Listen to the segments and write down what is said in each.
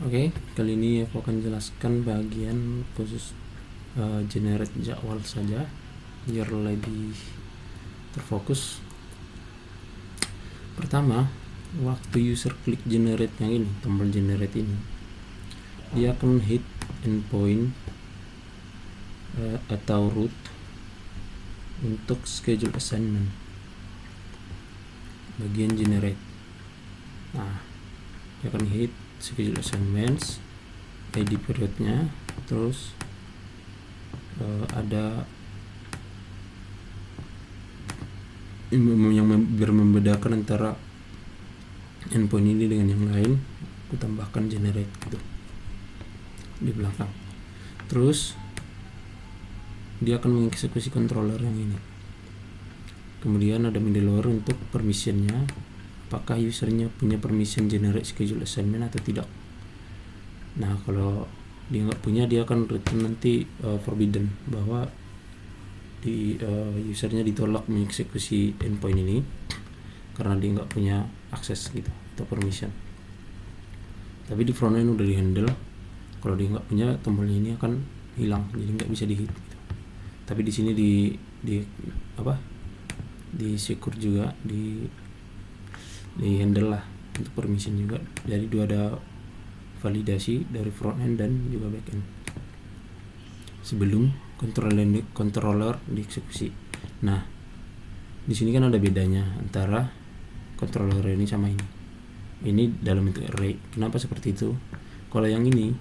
Oke, kali ini aku akan jelaskan bagian khusus generate jadwal saja biar lebih terfokus. Pertama, waktu user klik generate yang ini, tombol generate ini, dia akan hit endpoint atau root untuk schedule assignment bagian generate. Nah, dia akan hit schedule assignments, ID periodnya, terus ada yang biar membedakan antara endpoint ini dengan yang lain, aku tambahkan generate gitu di belakang. Terus dia akan mengeksekusi controller yang ini. Kemudian ada middleware untuk permissionnya, apakah usernya punya permission generate schedule assignment atau tidak. Nah, kalau dia nggak punya, dia akan return nanti forbidden, bahwa usernya ditolak mengeksekusi endpoint ini karena dia nggak punya akses gitu atau permission. Tapi di frontend udah di handle, kalau dia nggak punya, tombol ini akan hilang, jadi nggak bisa di hit gitu. Tapi di sini di secure juga, di handle lah untuk permission juga. Jadi ada validasi dari frontend dan juga backend sebelum controller dieksekusi. Nah, di sini kan ada bedanya antara controller ini sama ini. Ini dalam bentuk array. Kenapa seperti itu? Kalau yang ini,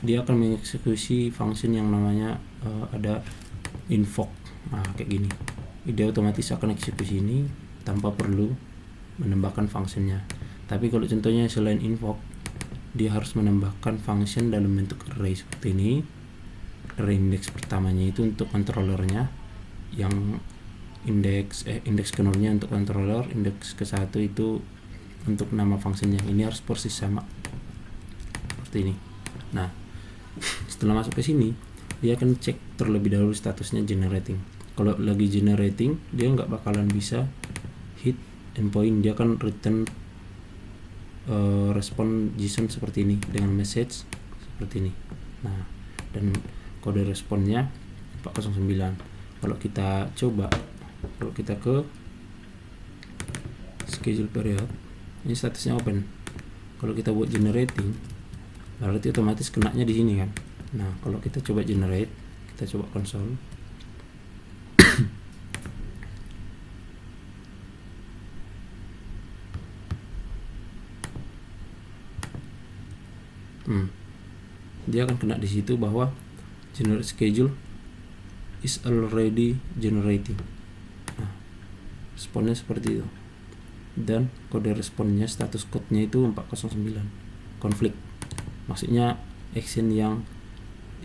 dia akan mengeksekusi function yang namanya ada invoke. Nah, kayak gini. Dia otomatis akan eksekusi ini tanpa perlu menambahkan functionnya. Tapi kalau contohnya selain invoke, dia harus menambahkan function dalam bentuk array seperti ini. Array index pertamanya itu untuk controllernya, yang index ke-0-nya untuk controller, index ke-1 itu untuk nama functionnya. Ini harus persis sama seperti ini. Nah, setelah masuk ke sini, dia akan cek terlebih dahulu statusnya generating. Kalau lagi generating, dia nggak bakalan bisa hit endpoint, dia akan return respon JSON seperti ini dengan message seperti ini. Nah, dan kode responnya 409. Kalau kita ke schedule period, ini statusnya open. Kalau kita buat generating, berarti otomatis kenanya di sini kan. Nah, kalau kita coba generate, kita coba console. Dia akan kena di situ bahwa generate schedule is already generating. Nah, responnya seperti itu. Dan kode responnya, status code-nya itu 409. Konflik. Maksudnya action yang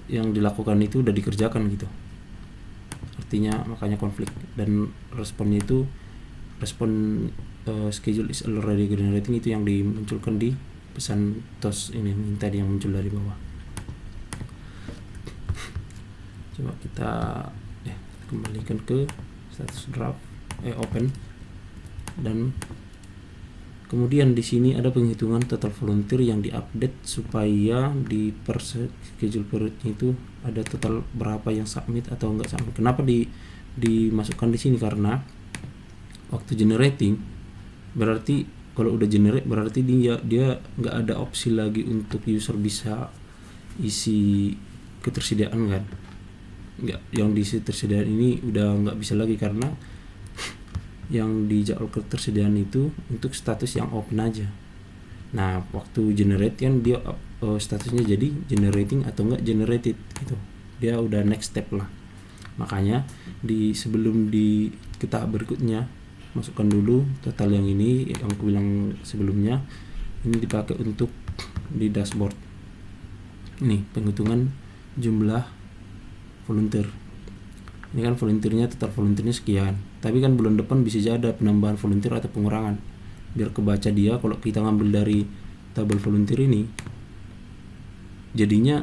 dilakukan itu udah dikerjakan gitu. Artinya makanya konflik. Dan responnya itu respon schedule is already generating itu yang dimunculkan di pesan TOS ini tadi yang muncul dari bawah. Coba kita kembalikan ke status draft open, dan kemudian di sini ada penghitungan total volunteer yang diupdate supaya di per schedule periodnya itu ada total berapa yang submit atau enggak submit. Kenapa dimasukkan di sini? Karena waktu generating, berarti kalau udah generate berarti dia nggak ada opsi lagi untuk user bisa isi ketersediaan kan. Nggak, yang diisi ketersediaan ini udah nggak bisa lagi, karena yang di jadwal ketersediaan itu untuk status yang open aja. Nah, waktu generate kan dia statusnya jadi generating atau enggak generated gitu. Dia udah next step lah. Makanya sebelum di kita berikutnya, masukkan dulu total yang ini yang aku bilang sebelumnya. Ini dipakai untuk di dashboard. Nih, penghitungan jumlah volunteer. Ini kan volunteernya, total volunteernya sekian. Tapi kan bulan depan bisa jadi ada penambahan volunteer atau pengurangan. Biar kebaca dia, kalau kita ngambil dari tabel volunteer ini, jadinya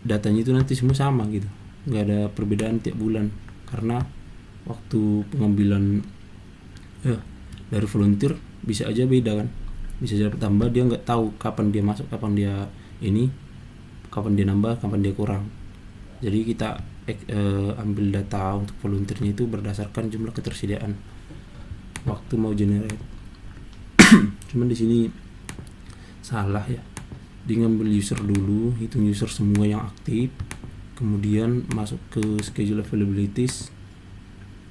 datanya itu nanti semua sama gitu. Nggak ada perbedaan tiap bulan. Karena waktu pengambilan dari volunteer bisa aja beda kan. bisa dapat tambah, dia nggak tahu kapan dia masuk, kapan dia nambah, kapan dia kurang. Jadi kita ambil data untuk volunteernya itu berdasarkan jumlah ketersediaan waktu mau generate. Cuman di sini salah ya, dia ngambil user dulu, hitung user semua yang aktif, kemudian masuk ke schedule availabilities.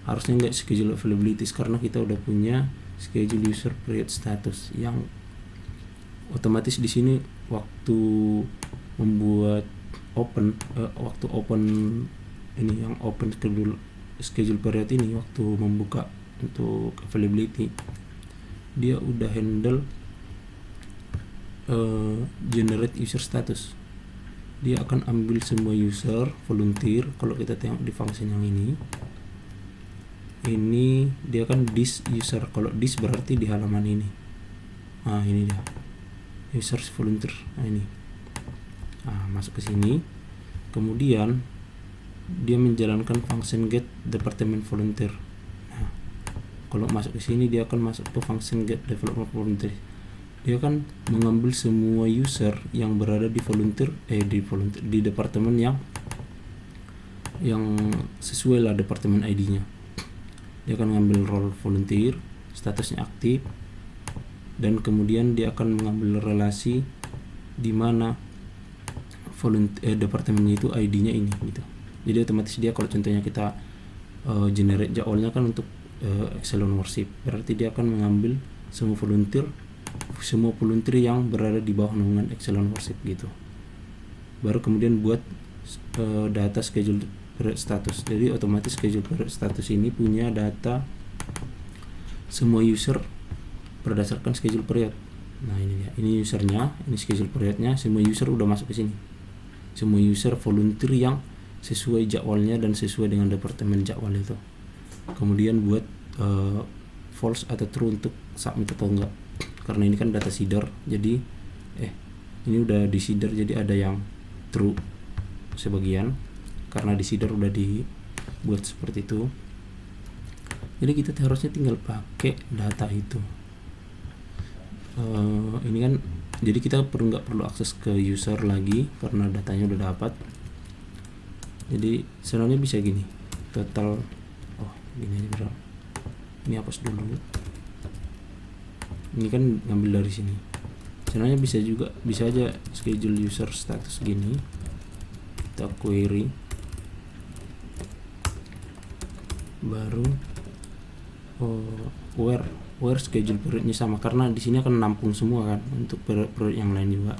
Harusnya nggak schedule availabilities karena kita udah punya schedule user period status yang otomatis di sini waktu membuat waktu open ini, yang open schedule period ini, waktu membuka untuk availability, dia udah handle generate user status. Dia akan ambil semua user volunteer. Kalau kita tengok di function yang ini dia kan this user. Kalau this berarti di halaman ini. Nah, ini dia users volunteer. Nah, ini. Nah, masuk ke sini. Kemudian dia menjalankan function get department volunteer. Nah, kalau masuk ke sini dia akan masuk ke function get development volunteer. Dia akan mengambil semua user yang berada di di departemen yang sesuai lah departemen ID-nya. Dia akan mengambil role volunteer, statusnya aktif, dan kemudian dia akan mengambil relasi di mana departemennya itu ID-nya ini gitu. Jadi otomatis dia, kalau contohnya kita generate jadwalnya kan untuk Echelon Worship, berarti dia akan mengambil semua volunteer yang berada di bawah naungan Echelon Worship gitu. Baru kemudian buat data schedule period status. Jadi otomatis schedule period status ini punya data semua user berdasarkan schedule period. Nah, ini dia, ini usernya, ini schedule periodnya, semua user udah masuk ke sini. Semua user volunteer yang sesuai jadwalnya dan sesuai dengan departemen jadwal itu. Kemudian buat false atau true untuk submit atau enggak. Karena ini kan data seeder, jadi ini udah di seeder, jadi ada yang true sebagian karena di seeder udah dibuat seperti itu. Jadi kita harusnya tinggal pakai data itu. Ini kan, jadi kita nggak perlu akses ke user lagi karena datanya udah dapat. Jadi sebenarnya bisa gini, total gini aja bro. Ini hapus dulu. Ini kan ngambil dari sini. Sebenarnya bisa aja schedule user status gini. Kita query, baru where schedule periodnya sama, karena di sini akan nampung semua kan untuk period yang lain juga.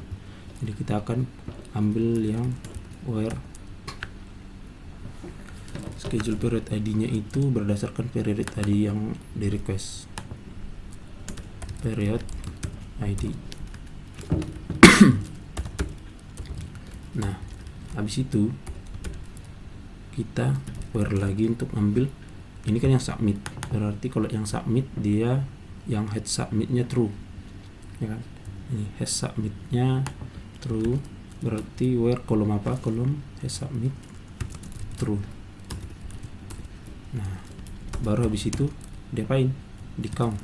Jadi kita akan ambil yang where schedule period ID-nya itu berdasarkan period ID yang di request. Period ID. Nah, habis itu kita where lagi untuk ambil ini kan yang submit. Berarti kalau yang submit, dia yang head submitnya true, ya kan? Ini head submitnya true, berarti where kolom apa? Kolom head submit true. Nah, baru habis itu diapain? Di count.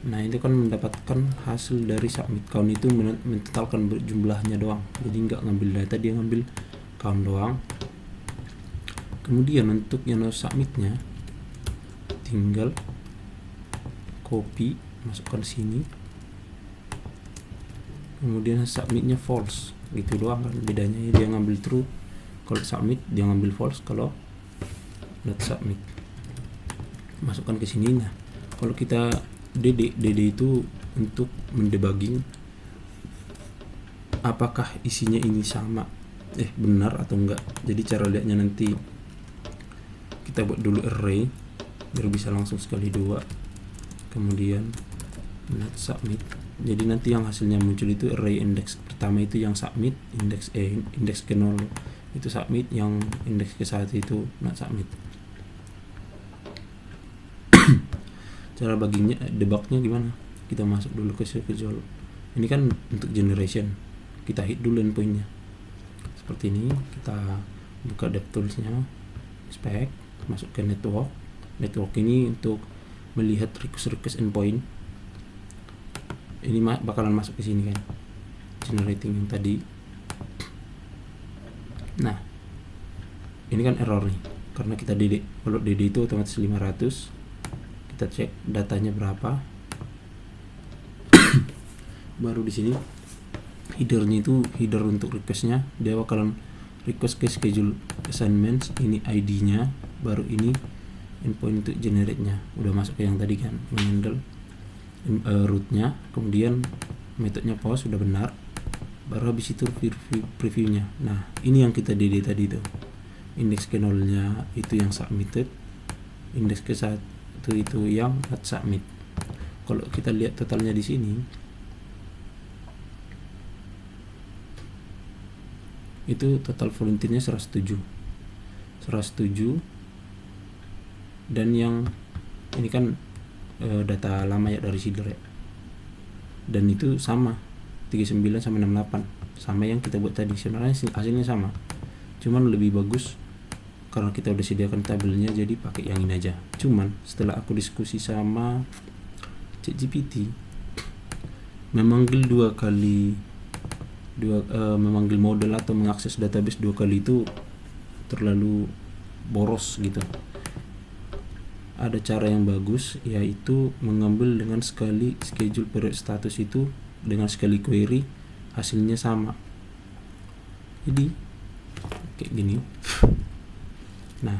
Nah, itu kan mendapatkan hasil dari submit. Count itu mentotalkan jumlahnya doang, jadi nggak ngambil data, dia ngambil count doang. Kemudian untuk yang submitnya tinggal copy, masukkan sini, kemudian submitnya false, gitu doang kan bedanya. Dia ngambil true kalau submit, dia ngambil false kalau not submit. Masukkan ke sini. Nah, kalau kita DD itu untuk mendebugging apakah isinya ini sama benar atau enggak. Jadi cara lihatnya nanti kita buat dulu array biar bisa langsung sekali dua, kemudian not submit. Jadi nanti yang hasilnya muncul itu array index pertama itu yang submit, index ke 0 itu submit, yang index ke 1 itu not submit. Cara baginya, debugnya gimana? Kita masuk dulu ke schedule. Ini kan untuk generation, kita hit dulu endpointnya seperti ini. Kita buka DevTools-nya, spec, masuk ke network ini untuk melihat request endpoint. ini bakalan masuk ke sini kan, generating yang tadi. Nah ini kan error nih karena kita DD. Kalau DD itu otomatis 500. Kita cek datanya berapa. Baru di sini headernya itu header untuk requestnya, dia bakalan request ke schedule assignments, ini ID-nya, baru ini endpoint untuk generate-nya. Udah masuk ke yang tadi kan, handle root-nya, kemudian metodenya post sudah benar, baru habis itu preview-nya. Nah ini yang kita DD tadi tuh, indeks ke 0-nya itu yang submitted, indeks ke 1 itu yang not submit. Kalau kita lihat totalnya di sini itu total volunteernya 107, dan yang ini kan data lama ya dari seeder ya, dan itu sama 39 sama 68 sama yang kita buat tadi. Sebenarnya hasilnya sama, cuman lebih bagus karena kita udah sediakan tabelnya, jadi pakai yang ini aja. Cuman setelah aku diskusi sama ChatGPT, memanggil memanggil model atau mengakses database 2 kali itu terlalu boros gitu. Ada cara yang bagus, yaitu mengambil dengan sekali schedule period status itu dengan sekali query hasilnya sama. Jadi kayak gini. Nah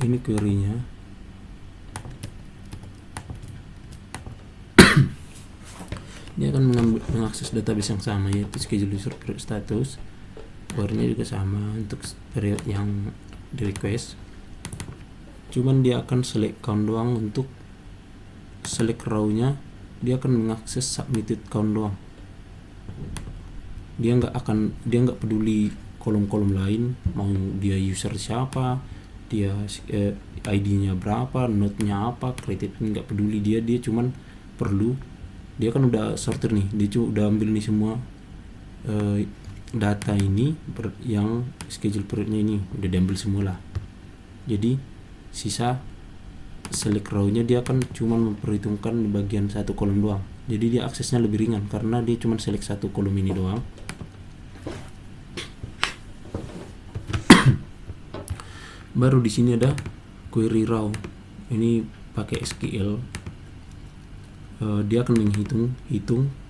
ini query-nya. Dia akan mengakses database yang sama, yaitu schedule user period status. Warnanya juga sama untuk period yang di request, cuman dia akan select count doang. Untuk select row-nya dia akan mengakses submitted count doang. Dia nggak peduli kolom-kolom lain, mau dia user siapa, dia ID-nya berapa, node-nya apa, created, nggak peduli dia cuman perlu, dia kan udah sorter nih, dia udah ambil nih semua data ini yang schedule periodnya ini udah diambil semua lah. Jadi sisa select row-nya dia akan cuma memperhitungkan di bagian satu kolom doang. Jadi dia aksesnya lebih ringan karena dia cuma select satu kolom ini doang. Baru di sini ada query row. Ini pakai SQL. Dia akan menghitung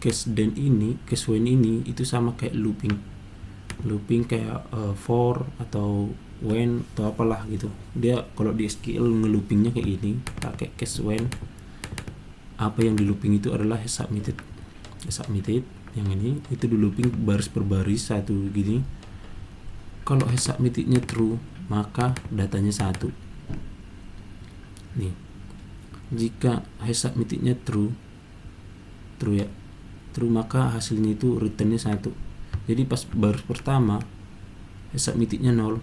case then ini, case when ini itu sama kayak looping kayak for atau when atau apalah gitu. Dia kalau di SQL ngeloopingnya kayak gini, pakai case when. Apa yang di looping itu adalah submitted yang ini itu di looping baris per baris satu gini. Kalau submittednya true maka datanya 1 nih. Jika submittednya true maka hasilnya itu returnnya 1. Jadi pas baris pertama submittednya 0,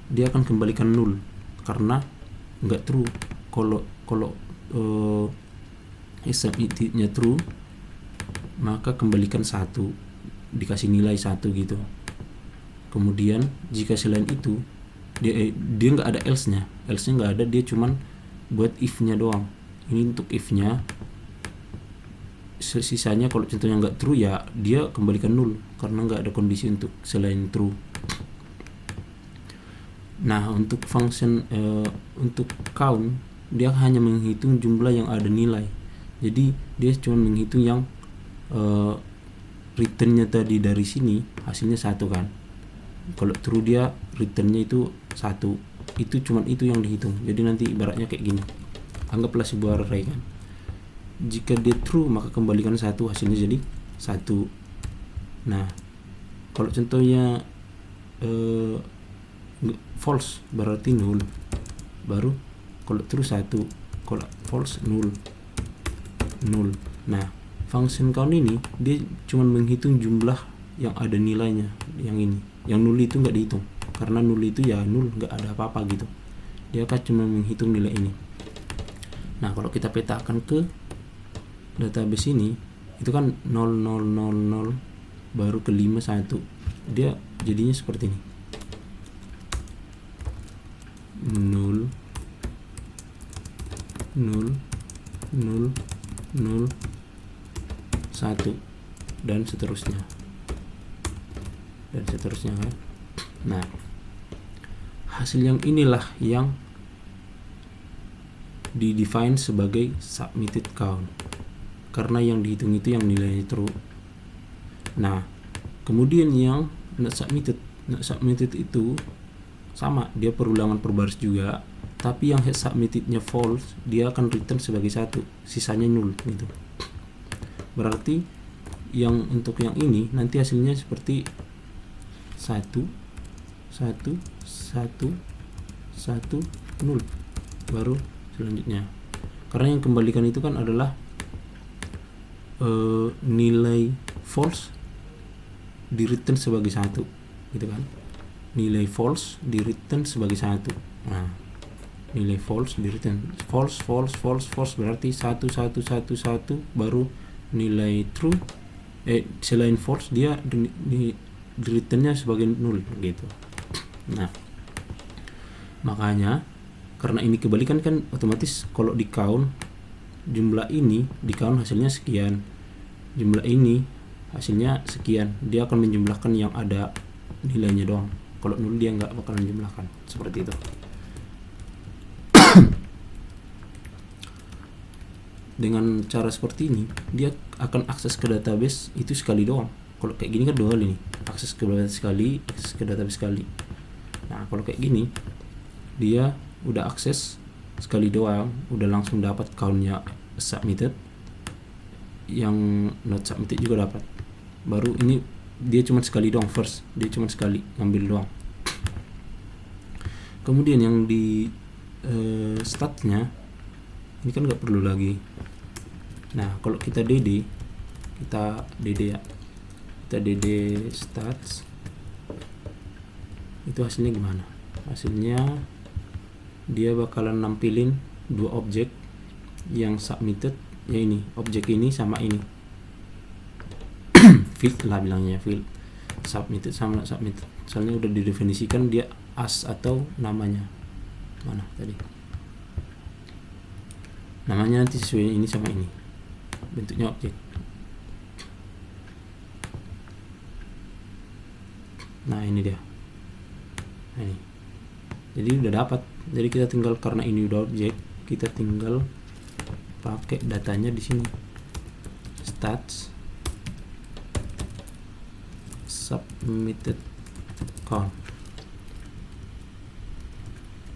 dia akan kembalikan 0 karena enggak true. Kalau submittednya true maka kembalikan 1, dikasih nilai 1 gitu. Kemudian jika selain itu dia nggak ada else-nya nggak ada, dia cuman buat if-nya doang. Ini untuk if-nya. Sisanya kalau contohnya nggak true ya dia kembalikan 0 karena nggak ada kondisi untuk selain true. Nah untuk function untuk count dia hanya menghitung jumlah yang ada nilai. Jadi dia cuma menghitung yang returnnya tadi dari sini hasilnya 1 kan. Kalau true dia returnnya itu 1. Itu cuman itu yang dihitung. Jadi nanti ibaratnya kayak gini. Anggaplah sebuah array kan. Jika dia true maka kembalikan 1, hasilnya jadi 1. Nah kalau contohnya false berarti 0. Baru kalau true 1, kalau false 0. Nah function count ini dia cuma menghitung jumlah yang ada nilainya, yang ini. Yang 0 itu nggak dihitung karena 0 itu ya 0, nggak ada apa-apa gitu. Dia akan cuma menghitung nilai ini. Nah kalau kita petakan ke database ini itu kan 0 0 0 0 baru ke 5 1, dia jadinya seperti ini 0 0 0 0 1 dan seterusnya kan. Nah, hasil yang inilah yang di define sebagai submitted count, karena yang dihitung itu yang nilainya true. Nah, kemudian yang not submitted itu sama, dia perulangan per baris juga, tapi yang submittednya false dia akan return sebagai 1, sisanya 0 gitu. Berarti yang untuk yang ini nanti hasilnya seperti 1 1 1 1 0 baru selanjutnya, karena yang kembalikan itu kan adalah nilai false di return sebagai 1 gitu kan, nilai false di return sebagai 1. Nah, nilai false di return false berarti 1 1 1 1 baru nilai true. Selain false dia di returnnya sebagai 0 gitu. Nah, makanya karena ini kebalikan kan, otomatis kalau di count jumlah ini di count hasilnya sekian, jumlah ini hasilnya sekian, dia akan menjumlahkan yang ada nilainya doang. Kalau 0 dia nggak bakalan menjumlahkan, seperti itu. Dengan cara seperti ini dia akan akses ke database itu sekali doang. Kalau kayak gini kan 2 kali nih, akses ke database sekali, akses ke database sekali. Nah, kalau kayak gini dia udah akses sekali doang, udah langsung dapat countnya submitted, yang not submitted juga dapat. Baru ini dia cuma sekali doang, first dia cuma sekali ngambil doang. Kemudian yang di statnya ini kan nggak perlu lagi. Nah, kalau kita dd ya, kita dd stats itu hasilnya gimana? Hasilnya dia bakalan nampilin 2 objek yang submitted, ya ini objek ini sama ini field lah bilangnya, field submitted sama submitted, soalnya udah didefinisikan dia as atau namanya. Mana tadi namanya, nanti sesuai ini sama ini, bentuknya objek. Nah, ini dia. Nah, ini jadi udah dapat. Jadi kita tinggal, karena ini udah objek, kita tinggal pakai datanya di sini, stats submitted count.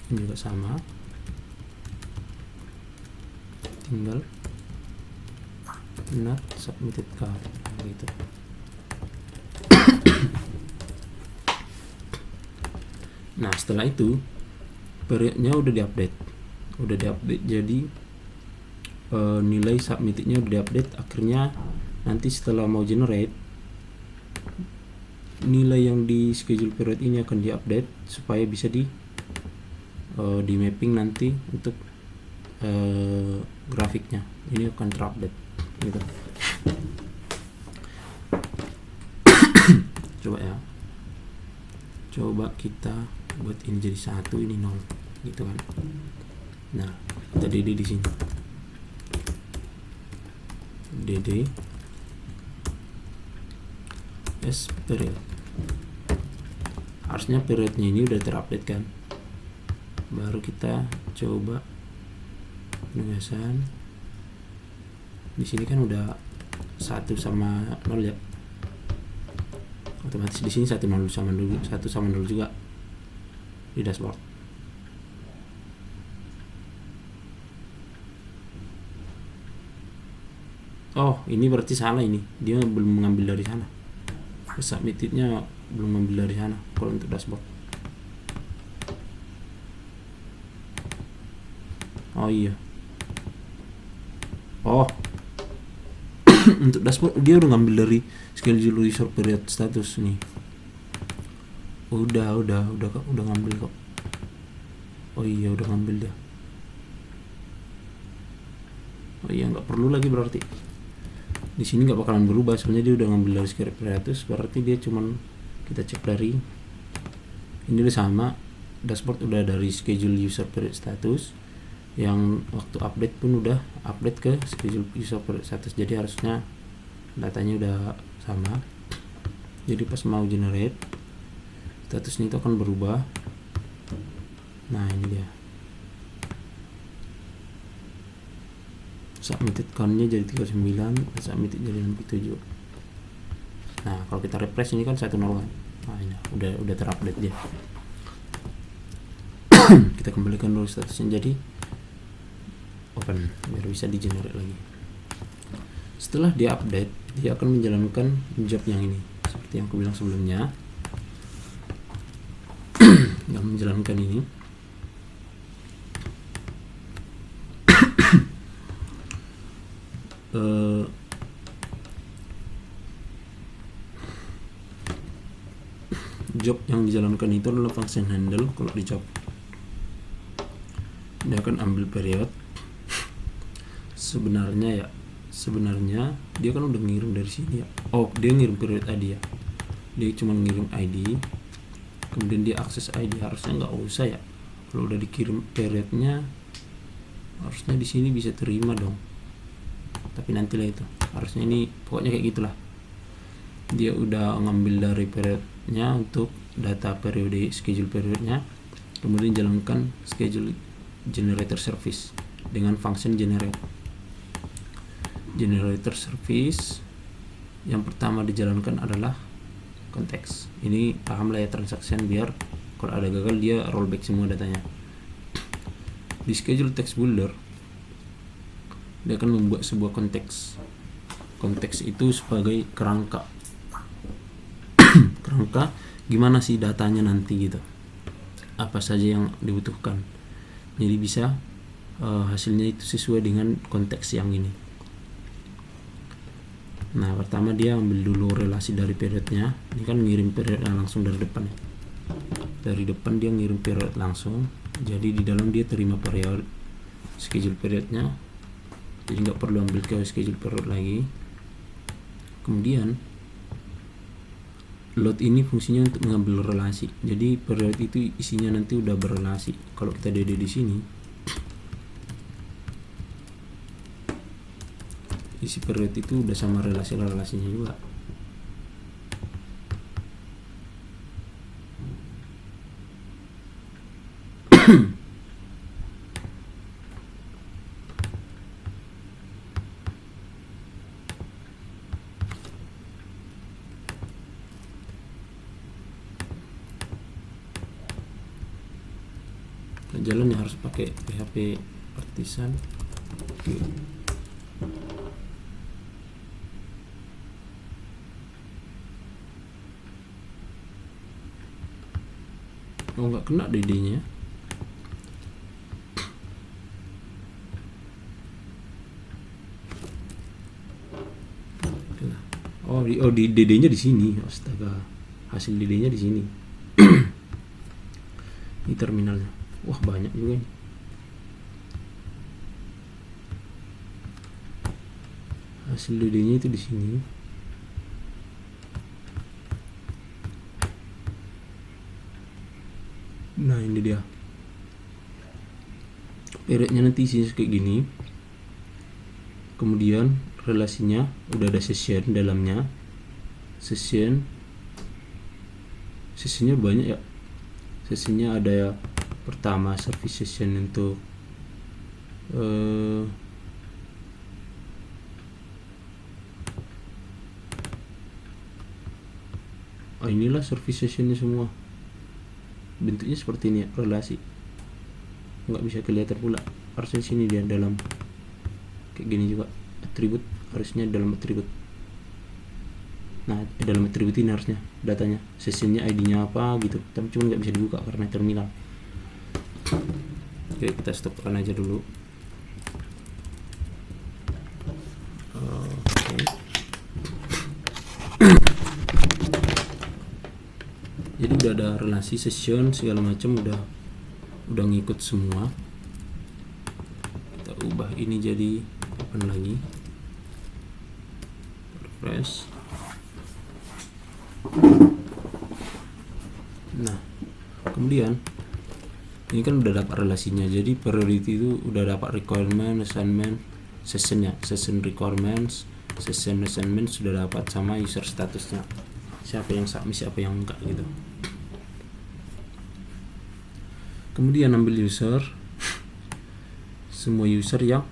Ini juga sama, tinggal not submitted count gitu. Nah, setelah itu periodnya udah diupdate, jadi nilai submittednya udah diupdate. Akhirnya nanti setelah mau generate, nilai yang di schedule period ini akan diupdate supaya bisa di mapping nanti untuk grafiknya. Ini akan terupdate gitu. Coba kita buat ini jadi 1, ini 0 gitu kan. Nah, kita dd di sini, dd s period. Harusnya periodnya ini udah terupdate kan. Baru kita coba penugasan. Di sini kan udah 1 sama 0 ya, otomatis di sini 1 sama 0 juga di dashboard. Oh, ini berarti salah, ini dia belum mengambil dari sana, submittednya belum mengambil dari sana kalau untuk dashboard. Oh iya, oh untuk dashboard dia udah ngambil dari schedule user period status nih. Udah ngambil kok. Oh iya, udah ngambil dia. Oh iya, nggak perlu lagi berarti. Di sini nggak bakalan berubah, sebenarnya dia udah ngambil dari schedule period status. Berarti dia cuman kita cek dari ini udah sama, dashboard udah dari schedule user period status. yang waktu update pun udah update ke schedule user period status, jadi harusnya datanya udah sama. Jadi pas mau generate statusnya itu akan berubah. Nah ini dia, submitted count-nya jadi 39, submitted jadi 67. Nah kalau kita refresh ini kan 10 kan. Nah ini udah terupdate dia. Kita kembalikan dulu statusnya jadi open biar bisa di generate lagi. Setelah dia update, dia akan menjalankan job yang ini seperti yang aku bilang sebelumnya. Yang menjalankan ini job yang dijalankan itu adalah function handle. Kalau di job dia akan ambil period. Sebenarnya dia kan udah ngirim dari sini ya. Oh, dia ngirim period ID ya. Dia cuma ngirim ID, kemudian dia akses ID. Harusnya nggak usah ya. Kalau udah dikirim periodnya, harusnya di sini bisa terima dong. Tapi nantilah itu. Harusnya ini pokoknya kayak gitulah. Dia udah ngambil dari periodnya untuk data periode schedule periodnya, kemudian jalankan schedule generator service dengan function generator service. Yang pertama dijalankan adalah konteks. Ini paham lah ya, transaction, biar kalau ada gagal dia rollback semua datanya. Di schedule text builder dia akan membuat sebuah konteks. Konteks itu sebagai kerangka. Kerangka gimana sih datanya nanti gitu, apa saja yang dibutuhkan, jadi bisa hasilnya itu sesuai dengan konteks yang ini. Nah pertama dia ambil dulu relasi dari periodnya. Ini kan ngirim period langsung dari depan ya. Dari depan dia ngirim period langsung, jadi di dalam dia terima period schedule periodnya, jadi nggak perlu ambil ke schedule period lagi. Kemudian load ini fungsinya untuk mengambil relasi, jadi period itu isinya nanti udah berrelasi. Kalau kita DD di sini, isi period itu udah sama relasinya juga. Jalannya harus pakai PHP partisan. Oh nggak kena DD-nya. Oh di DD-nya di sini. Astaga, hasil DD-nya di sini. Ini terminalnya. Wah banyak juga nih. Hasil DD-nya itu di sini. Nah ini dia. Periodnya nanti isinya kayak gini. Kemudian relasinya udah ada session dalamnya. Sessionnya banyak ya. Sessionnya ada ya. Pertama service session untuk inilah service sessionnya semua. Bentuknya seperti ini ya, relasi. Nggak bisa kelihatan pula. Harusnya sini dia dalam kayak gini juga. Atribut harusnya dalam atribut. Nah dalam atribut ini harusnya datanya, sessionnya ID-nya apa gitu. Tapi cuma nggak bisa dibuka karena terminal. Oke, kita stopkan aja dulu. Oke. Jadi udah ada relasi session segala macam, udah ngikut semua. Kita ubah ini jadi open lagi. Refresh. Nah, kemudian ini kan udah dapat relasinya. Jadi priority itu udah dapat requirement, assignment, sessionnya, session requirements, session assignment sudah dapat, sama user statusnya, siapa yang submit siapa yang enggak gitu. Kemudian ambil user, semua user yang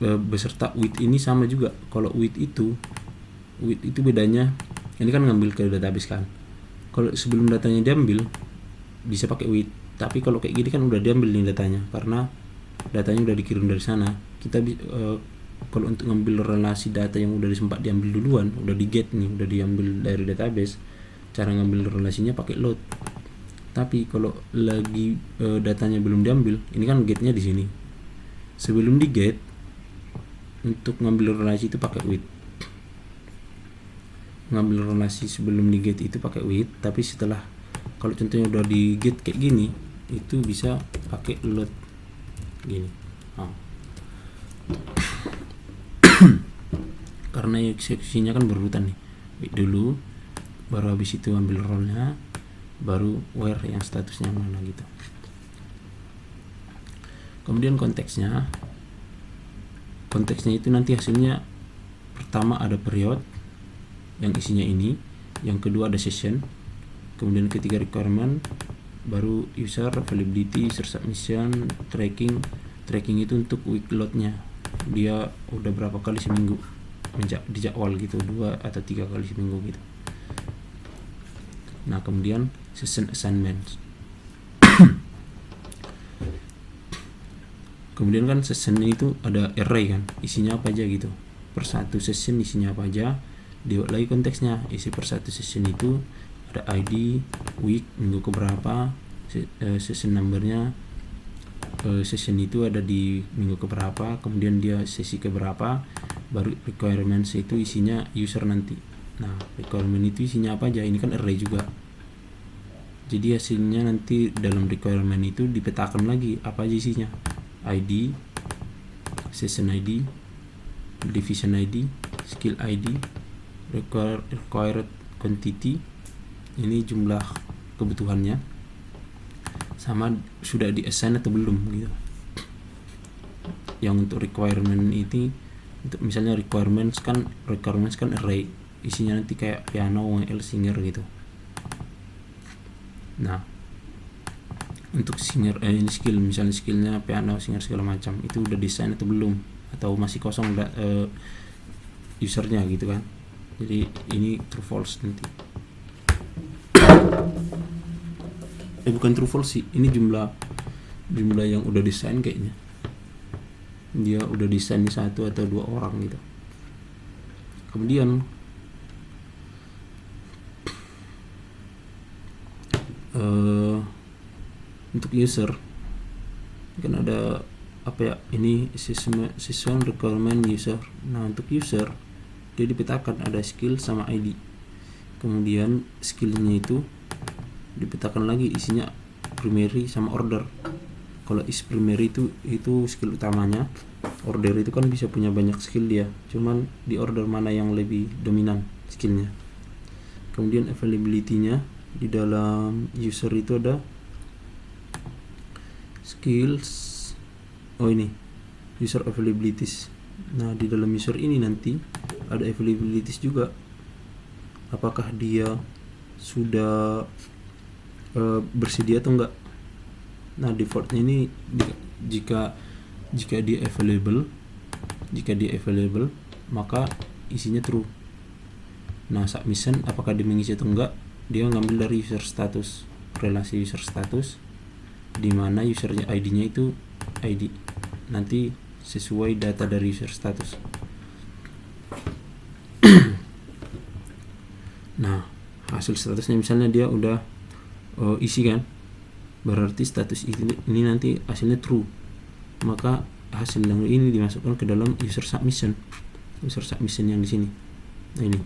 beserta with ini sama juga. Kalau with itu bedanya, ini kan ngambil ke database kan. Kalau sebelum datanya diambil bisa pakai with, tapi kalau kayak gini kan udah diambil nih datanya, karena datanya udah dikirim dari sana. Kita kalau untuk ngambil relasi data yang udah sempat diambil duluan, udah di get nih, udah diambil dari database, cara ngambil relasinya pakai load. Tapi kalau lagi datanya belum diambil, ini kan getnya di sini. Sebelum di get, untuk ngambil relasi itu pakai with. Ngambil relasi sebelum di get itu pakai with, tapi setelah, kalau contohnya udah di get kayak gini, itu bisa pakai load gini. Karena eksekusinya kan berurutan nih, wait dulu, baru habis itu ambil role-nya, baru where yang statusnya mana gitu. Kemudian konteksnya itu nanti hasilnya, pertama ada period yang isinya ini, yang kedua ada session, kemudian ketiga requirement, baru user, availability, user submission, tracking itu untuk week load-nya, dia udah berapa kali seminggu dijadwal gitu, 2 atau 3 kali seminggu gitu. Nah kemudian session assignments. Kemudian kan session itu ada array kan, isinya apa aja gitu, per satu session isinya apa aja, dibuat lagi konteksnya. Isi per satu session itu ada ID, week, minggu keberapa, session numbernya, session itu ada di minggu keberapa, kemudian dia sesi keberapa, baru requirements itu isinya user nanti. Nah requirement itu isinya apa aja, ini kan array juga, jadi hasilnya nanti dalam requirement itu dipetakan lagi apa aja isinya, ID, session ID, division ID, skill ID, required quantity, ini jumlah kebutuhannya, sama sudah di assign atau belum gitu. Yang untuk requirement ini, untuk misalnya requirements kan array, isinya nanti kayak piano, WL, singer gitu. Nah untuk singer ini skill, misalnya skillnya piano, singer, segala macam, itu udah desain atau belum, atau masih kosong usernya gitu kan. Jadi ini true false nanti. Bukan true false sih, ini jumlah yang udah desain kayaknya. Dia udah desain 1 atau 2 orang gitu. Kemudian untuk user kan ada apa ya, ini session requirement user. Nah untuk user dia dipetakan ada skill sama ID, kemudian skillnya itu dipetakan lagi isinya primary sama order. Kalau is primary itu skill utamanya, order itu kan bisa punya banyak skill dia, cuman di order mana yang lebih dominan skillnya. Kemudian availability-nya di dalam user itu ada skills, ini user availabilities. Nah di dalam user ini nanti ada availabilities juga, apakah dia sudah bersedia atau enggak. Nah defaultnya ini jika dia available maka isinya true. Nah submission apakah dia mengisi atau enggak, dia ngambil dari user status, relasi user status, di mana usernya ID-nya itu ID, nanti sesuai data dari user status. Nah hasil statusnya misalnya dia udah isi kan, berarti status ini nanti hasilnya true, maka hasil yang ini dimasukkan ke dalam user submission yang di sini. Nah ini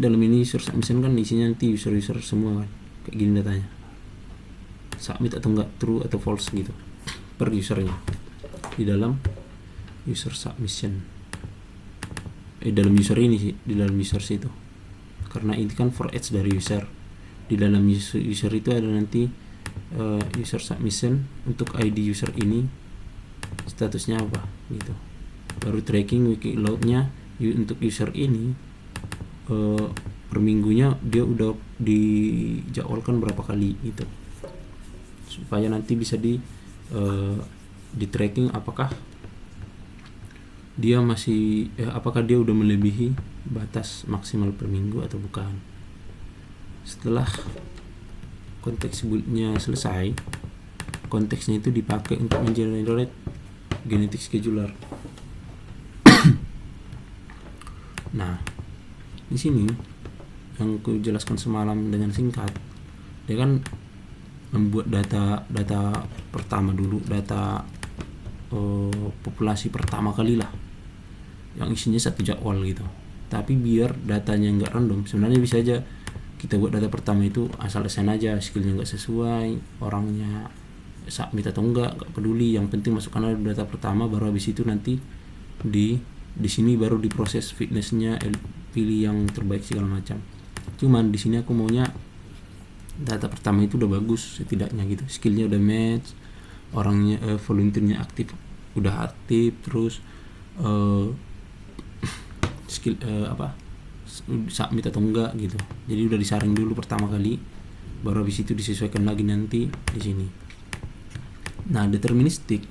dalam ini user submission kan isinya nanti user semua kan, kayak gini datanya, submit atau enggak, true atau false gitu per usernya di dalam user submission. Dalam user ini sih, di dalam user itu, karena ini kan for each dari user. Di dalam user itu ada nanti user submission untuk ID user ini statusnya apa gitu. Baru tracking wiki loadnya untuk user ini per minggunya dia udah dijadwalkan berapa kali gitu, supaya nanti bisa di tracking apakah dia masih apakah dia udah melebihi batas maksimal per minggu atau bukan. Setelah konteks build-nya selesai, konteksnya itu dipakai untuk mengenerate genetic scheduler. Nah, di sini yang aku jelaskan semalam dengan singkat, dia kan membuat data pertama dulu, data populasi pertama kali lah, yang isinya satu jadwal gitu. Tapi biar datanya nggak random, sebenarnya bisa aja kita buat data pertama itu asal asal aja, skillnya nggak sesuai, orangnya submit atau nggak peduli, yang penting masukkan aja data pertama, baru habis itu nanti di sini baru diproses fitnessnya, pilih yang terbaik segala macam. Cuman di sini aku maunya data pertama itu udah bagus setidaknya gitu, skillnya udah match, orangnya volunteernya udah aktif, terus skill submit atau enggak gitu. Jadi udah disaring dulu pertama kali, baru habis itu disesuaikan lagi nanti di sini. Nah, deterministik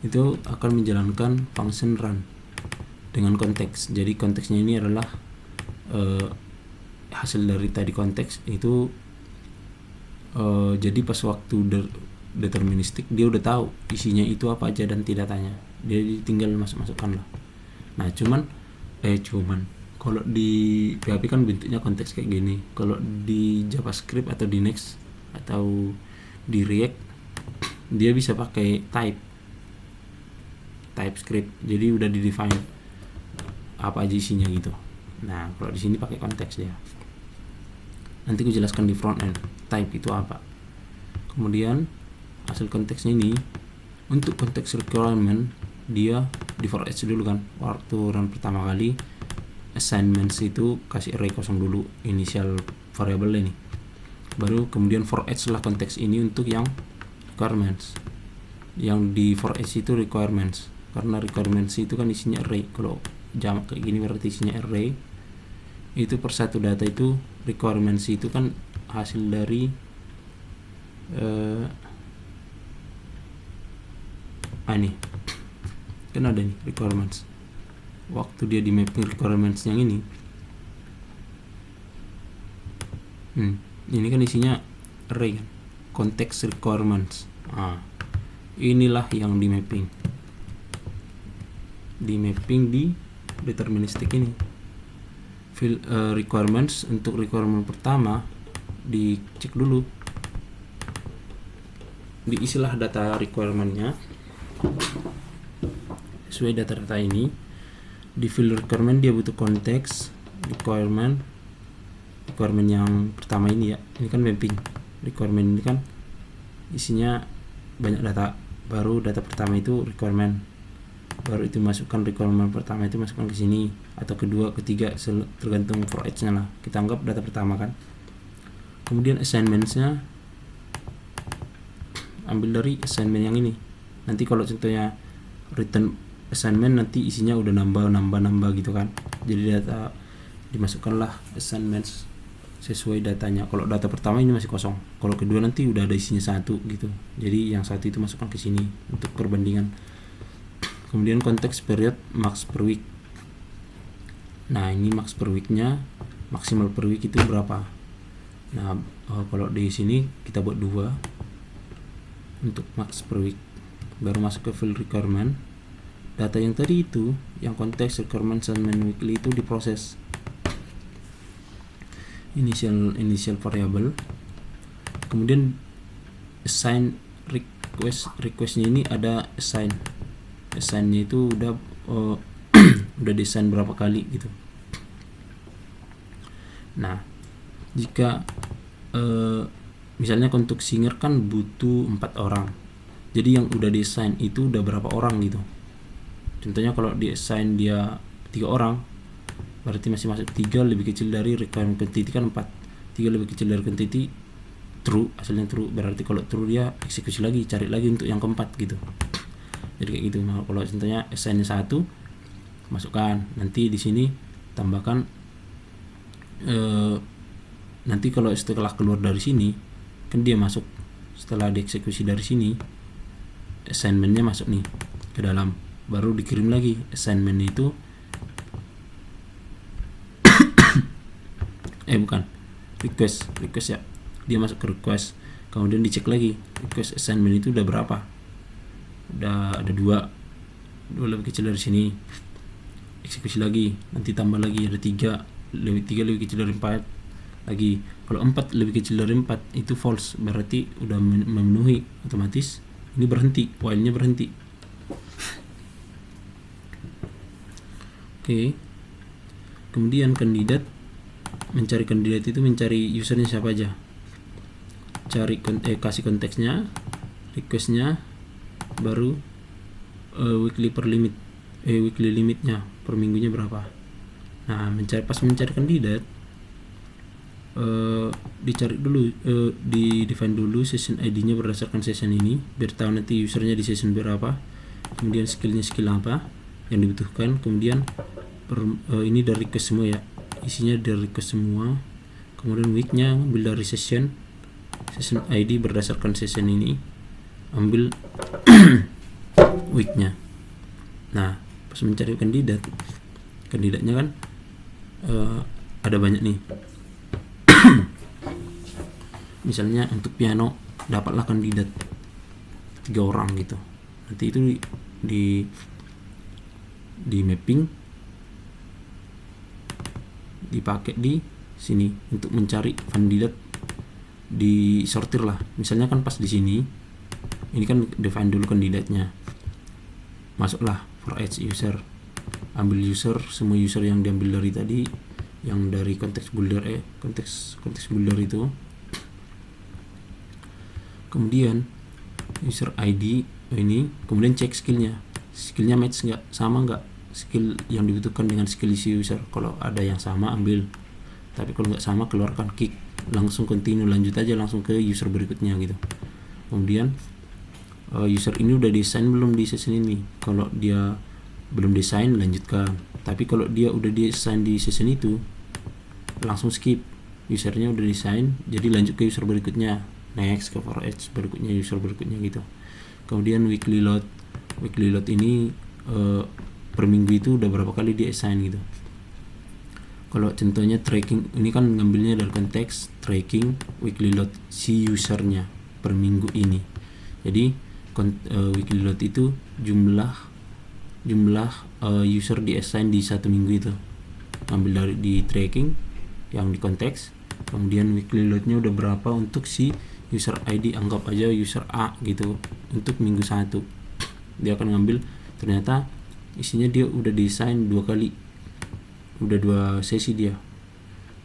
itu akan menjalankan function run dengan konteks. Jadi konteksnya ini adalah hasil dari tadi konteks itu. Jadi pas waktu deterministik dia udah tahu isinya itu apa aja dan tidak tanya, dia tinggal masukkan lah. Nah cuman kalau di PHP kan bentuknya konteks kayak gini. Kalau di JavaScript atau di Next atau di React dia bisa pakai TypeScript, jadi udah di define apa aja isinya gitu. Nah kalau di sini pakai konteks dia. Nanti aku jelaskan di front end type itu apa. Kemudian hasil konteksnya ini untuk konteks requirement dia di for each dulu kan. Waktu run pertama kali assignments itu kasih array kosong dulu, initial variable ini. Baru kemudian for each lah konteks ini untuk yang requirements. Yang di for each itu requirements, karena requirements itu kan isinya array. Kalau jamak kayak gini berarti isinya array. Itu per satu data itu requirements itu kan hasil dari ini kan ada nih requirements. Waktu dia di mapping requirements yang ini ini kan isinya array kan, konteks requirements. Inilah yang di mapping di deterministik ini. Requirements untuk requirement pertama dicek dulu, diisilah data requirementnya sesuai data-data ini. Di field requirement dia butuh konteks requirement yang pertama ini ya, ini kan mapping requirement, ini kan isinya banyak data. Baru data pertama itu requirement, baru itu masukkan requirement pertama itu masukkan ke sini, atau kedua, ketiga, tergantung for each-nya lah. Kita anggap data pertama kan. Kemudian assignments-nya ambil dari assignment yang ini. Nanti kalau contohnya return assignment nanti isinya udah nambah gitu kan. Jadi data dimasukkanlah assignments sesuai datanya. Kalau data pertama ini masih kosong, kalau kedua nanti udah ada isinya satu gitu. Jadi yang satu itu masukkan ke sini untuk perbandingan. Kemudian konteks period max per week. Nah ini max per weeknya, maksimal per week itu berapa. Nah kalau di sini kita buat 2 untuk max per week. Baru masuk ke field requirement. Data yang tadi itu, yang konteks requirement assignment weekly itu diproses. Initial variable. Kemudian assign requestnya ini ada assignnya itu udah udah desain berapa kali gitu. Nah jika misalnya untuk singer kan butuh 4 orang, jadi yang udah desain itu udah berapa orang gitu. Contohnya kalau di assign dia 3 orang, berarti masih masuk 3 lebih kecil dari requirement quantity kan 4, 3 lebih kecil dari quantity true, hasilnya true, berarti kalau true dia eksekusi lagi, cari lagi untuk yang keempat gitu. Jadi kayak gitu. Nah, kalau contohnya assign 1 masukkan, nanti di sini tambahkan nanti kalau setelah keluar dari sini kan dia masuk, setelah dieksekusi dari sini assignmentnya masuk nih ke dalam, baru dikirim lagi assignment itu request ya, dia masuk ke request, kemudian dicek lagi request assignment itu udah berapa, udah ada dua lebih kecil dari sini, eksekusi lagi, nanti tambah lagi ada 3 lebih kecil dari 4 lagi. Kalau 4 lebih kecil dari 4 itu false, berarti udah memenuhi, otomatis ini berhenti, while-nya berhenti. Oke. Kemudian mencari kandidat itu mencari usernya siapa aja, kasih konteksnya, requestnya, baru weekly limitnya per minggunya berapa. Nah, pas mencari kandidat dicari dulu, di define dulu session ID-nya berdasarkan session ini, biar tahu nanti usernya di session berapa, kemudian skill apa yang dibutuhkan, kemudian ini dari request semua ya, isinya dari request semua, kemudian week-nya ambil dari session ID berdasarkan session ini, ambil week-nya. Nah, pas mencari kandidatnya kan ada banyak nih. Misalnya untuk piano dapatlah kandidat 3 orang gitu, nanti itu di mapping, dipakai di sini untuk mencari kandidat, disortir lah. Misalnya kan pas di sini ini kan define dulu kandidatnya, masuklah for each user, ambil semua user yang diambil dari tadi, yang dari konteks builder itu, kemudian user ID ini, kemudian cek skillnya match nggak, sama nggak skill yang dibutuhkan dengan skill isi user. Kalau ada yang sama ambil, tapi kalau nggak sama keluarkan, kick, langsung continue, lanjut aja langsung ke user berikutnya gitu. Kemudian user ini udah desain belum di session ini, kalau dia belum desain lanjutkan, tapi kalau dia udah desain di session itu langsung skip, usernya udah desain, jadi lanjut ke user berikutnya, next ke for each berikutnya, user berikutnya gitu. Kemudian weekly load ini per minggu itu udah berapa kali di assign gitu. Kalau contohnya tracking, ini kan ngambilnya dari konteks tracking weekly load si usernya per minggu ini. Jadi weekly load itu jumlah user di assign di 1 minggu itu, ngambil dari di tracking yang di konteks, kemudian weekly loadnya udah berapa untuk si user ID, anggap aja user A gitu, untuk minggu 1 dia akan ngambil, ternyata isinya dia udah desain 2 kali, udah 2 sesi dia.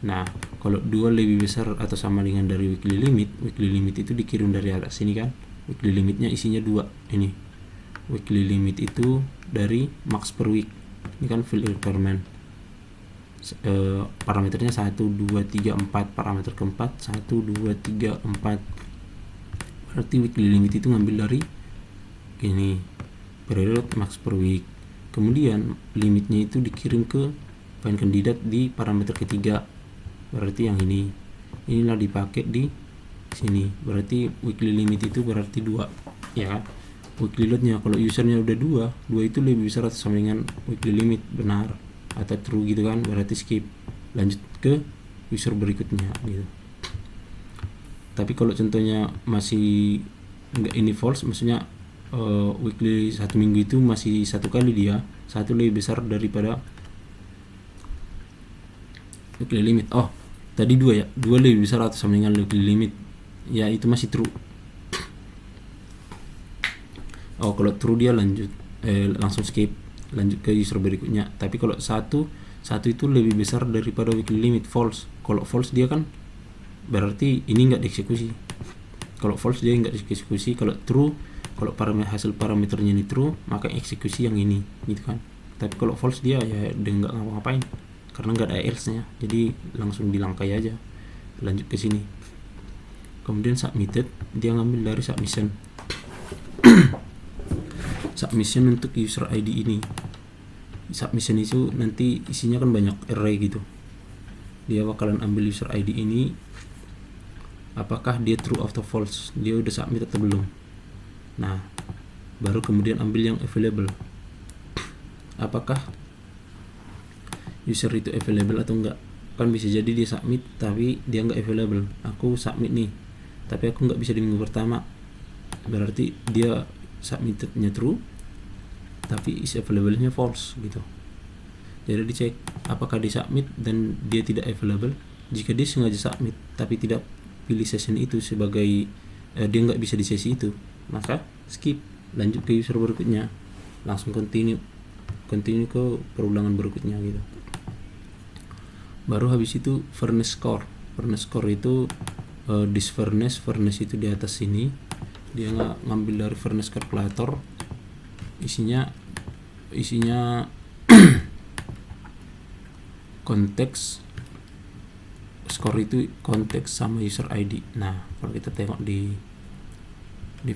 Nah, kalau 2 lebih besar atau sama dengan dari weekly limit itu dikirim dari atas sini kan, weekly limitnya isinya 2 ini. Weekly limit itu dari max per week, ini kan field requirement, parameternya 1, 2, 3, 4, parameter keempat 1, 2, 3, 4, berarti weekly limit itu ngambil dari ini period max per week. Kemudian limitnya itu dikirim ke find kandidat di parameter ketiga, berarti yang inilah dipakai di sini, berarti weekly limit itu berarti 2 ya kan. Weekly loadnya kalau usernya udah 2 itu lebih besar atau sama dengan weekly limit, benar atau true gitu kan, berarti skip, lanjut ke user berikutnya gitu. Tapi kalau contohnya masih enggak, ini false, maksudnya weekly 1 minggu itu masih 1 kali, dia 1 lebih besar daripada weekly limit. Oh, tadi 2 ya, 2 lebih besar atau sama dengan weekly limit, ya itu masih true. Oh, kalau true dia lanjut, langsung skip, lanjut ke user berikutnya. Tapi kalau satu itu lebih besar daripada weekly limit, false. Kalau false dia kan berarti ini nggak dieksekusi. Kalau false dia nggak dieksekusi. Kalau true, kalau hasil parameternya ini true, maka eksekusi yang ini gitu kan. Tapi kalau false dia ya dia nggak ngapa-ngapain karena nggak ada else-nya, jadi langsung dilangkai aja, lanjut ke sini. kemudian submitted, dia ngambil dari submission. Submission untuk user ID ini. Submission itu nanti isinya kan banyak array gitu. Dia bakalan ambil user ID ini, apakah dia true atau false, dia udah submit atau belum. Nah, baru kemudian ambil yang available, apakah user itu available atau enggak. Kan bisa jadi dia submit tapi dia enggak available. Aku submit nih, tapi aku enggak bisa di minggu pertama, berarti dia submitted-nya true tapi is available-nya false gitu. Jadi dicek apakah di submit dan dia tidak available. Jika dia sengaja submit tapi tidak pilih session itu sebagai dia nggak bisa di sesi itu, maka skip, lanjut ke user berikutnya, langsung continue ke perulangan berikutnya gitu. Baru habis itu furnace score itu this furnace itu di atas sini, dia ngambil dari furnace calculator, isinya konteks score itu konteks sama user ID. Nah, kalau kita tengok di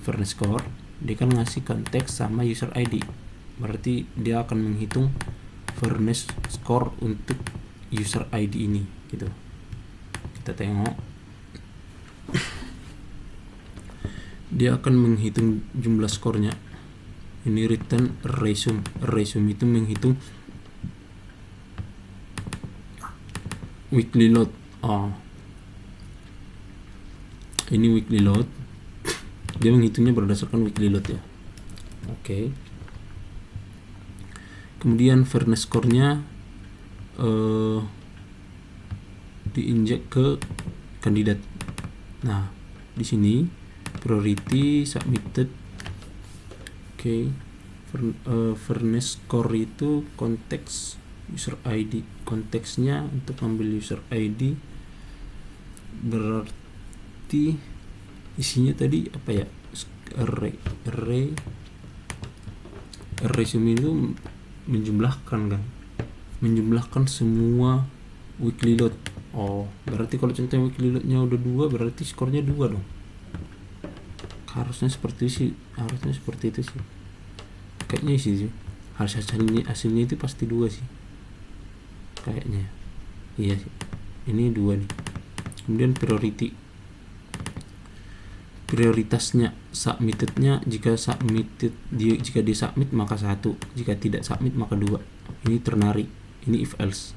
furnace score, dia kan ngasih konteks sama user ID, berarti dia akan menghitung furnace score untuk user ID ini gitu. Kita tengok, dia akan menghitung jumlah skornya. Ini return resume itu menghitung weekly load. Ini weekly load, dia menghitungnya berdasarkan weekly load ya. Oke. Kemudian furnace score-nya diinjek ke kandidat. Nah, di sini priority submitted. Oke. Furnace score itu konteks user ID, konteksnya untuk ambil user ID, berarti isinya tadi apa ya, array resume itu menjumlahkan semua weekly load. Berarti kalau contohnya weekly loadnya udah 2, berarti skornya 2 dong. Harusnya seperti itu sih kayaknya sih. Hasilnya itu pasti 2 sih kayaknya. Iya sih, ini 2 nih. Kemudian prioritasnya, submittednya, jika dia submit maka 1, jika tidak submit maka 2. Ini ternary, ini if else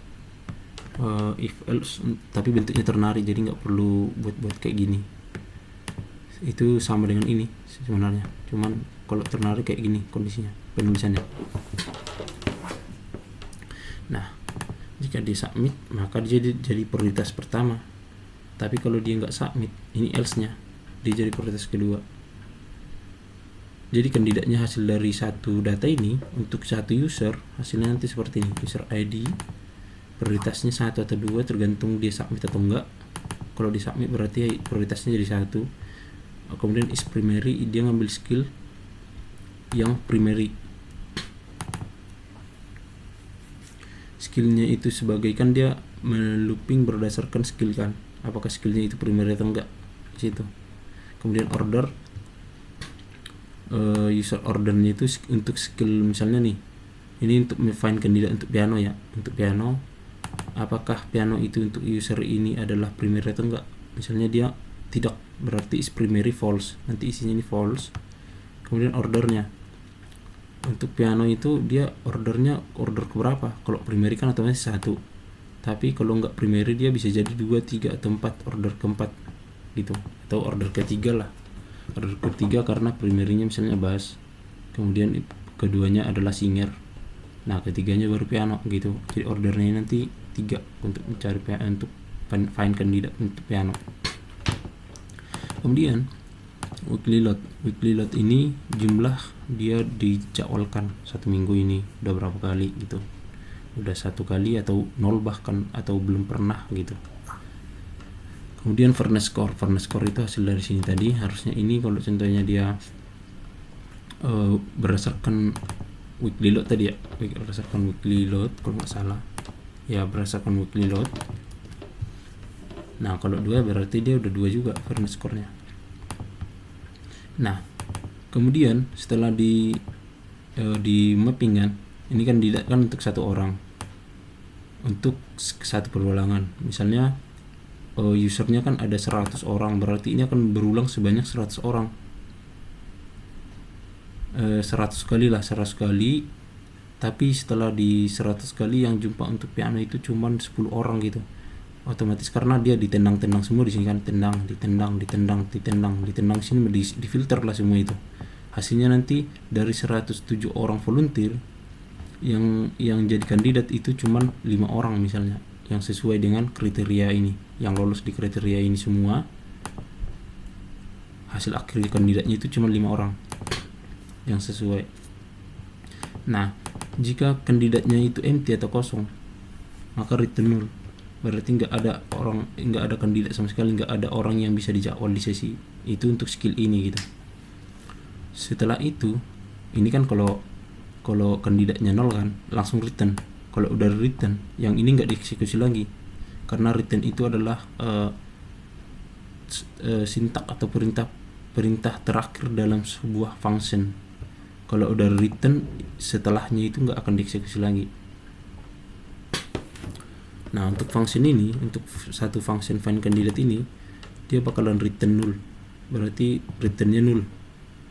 tapi bentuknya ternary, jadi nggak perlu buat kayak gini. Itu sama dengan ini sebenarnya, cuman kalau ternary kayak gini kondisinya penulisannya. Nah, jika dia submit maka dia jadi prioritas pertama, tapi kalau dia nggak submit, ini else-nya, dia jadi prioritas kedua. Jadi kandidatnya hasil dari satu data ini untuk satu user, hasilnya nanti seperti ini. User ID prioritasnya 1 atau 2 tergantung dia submit atau enggak. Kalau di submit berarti prioritasnya jadi 1. Kemudian is primary, dia ngambil skill yang primary. Skillnya itu sebagai, kan dia looping berdasarkan skill kan, apakah skillnya itu primary atau enggak di situ. Kemudian order, user ordernya itu untuk skill, misalnya nih, ini untuk find kandidat untuk piano ya. Untuk piano, apakah piano itu untuk user ini adalah primary atau enggak. Misalnya dia tidak, berarti is primary false, nanti isinya ini false. Kemudian ordernya, untuk piano itu dia order keberapa. Kalau primary kan otomatis 1, tapi kalau enggak primary dia bisa jadi 2, 3 atau 4, order keempat gitu, atau order ketiga lah. Order ketiga karena primarynya misalnya bass, kemudian keduanya adalah singer, nah ketiganya baru piano gitu. Jadi ordernya nanti 3 untuk mencari piano, untuk find kandidat untuk piano. Kemudian weekly load ini jumlah dia dijadwalkan 1 minggu ini udah berapa kali gitu, udah 1 kali atau 0 bahkan, atau belum pernah gitu. Kemudian furnace score itu hasil dari sini tadi. Harusnya ini kalau contohnya dia berdasarkan weekly load tadi ya, berdasarkan weekly load kalau nggak salah ya, berdasarkan weekly load. Nah kalau 2 berarti dia udah 2 juga fairness score-nya. Nah kemudian setelah di mapping kan, ini kandidat kan untuk 1 orang, untuk 1 perulangan. Misalnya usernya kan ada 100 orang, berarti ini akan berulang sebanyak 100 orang. 100 kali lah, 100 kali. Tapi setelah di 100 kali yang jumpa untuk piano itu cuman 10 orang gitu. Otomatis karena dia ditendang-tendang semua di sini kan, ditendang sini difilter lah semua itu. Hasilnya nanti dari 107 orang volunteer yang jadi kandidat itu cuman 5 orang misalnya yang sesuai dengan kriteria ini, yang lolos di kriteria ini semua. Hasil akhir kandidatnya itu cuma 5 orang yang sesuai. Nah, jika kandidatnya itu empty atau kosong, maka return null. Berarti nggak ada kandidat sama sekali, nggak ada orang yang bisa dijadwal di sesi itu untuk skill ini gitu. Setelah itu, ini kan kalau kandidatnya 0 kan langsung return. Kalau udah return, yang ini nggak dieksekusi lagi, karena return itu adalah sintak atau perintah terakhir dalam sebuah function. Kalau udah return, setelahnya itu nggak akan dieksekusi lagi. Nah untuk function ini, untuk satu function find kandidat ini, dia bakalan return null. Berarti returnnya null.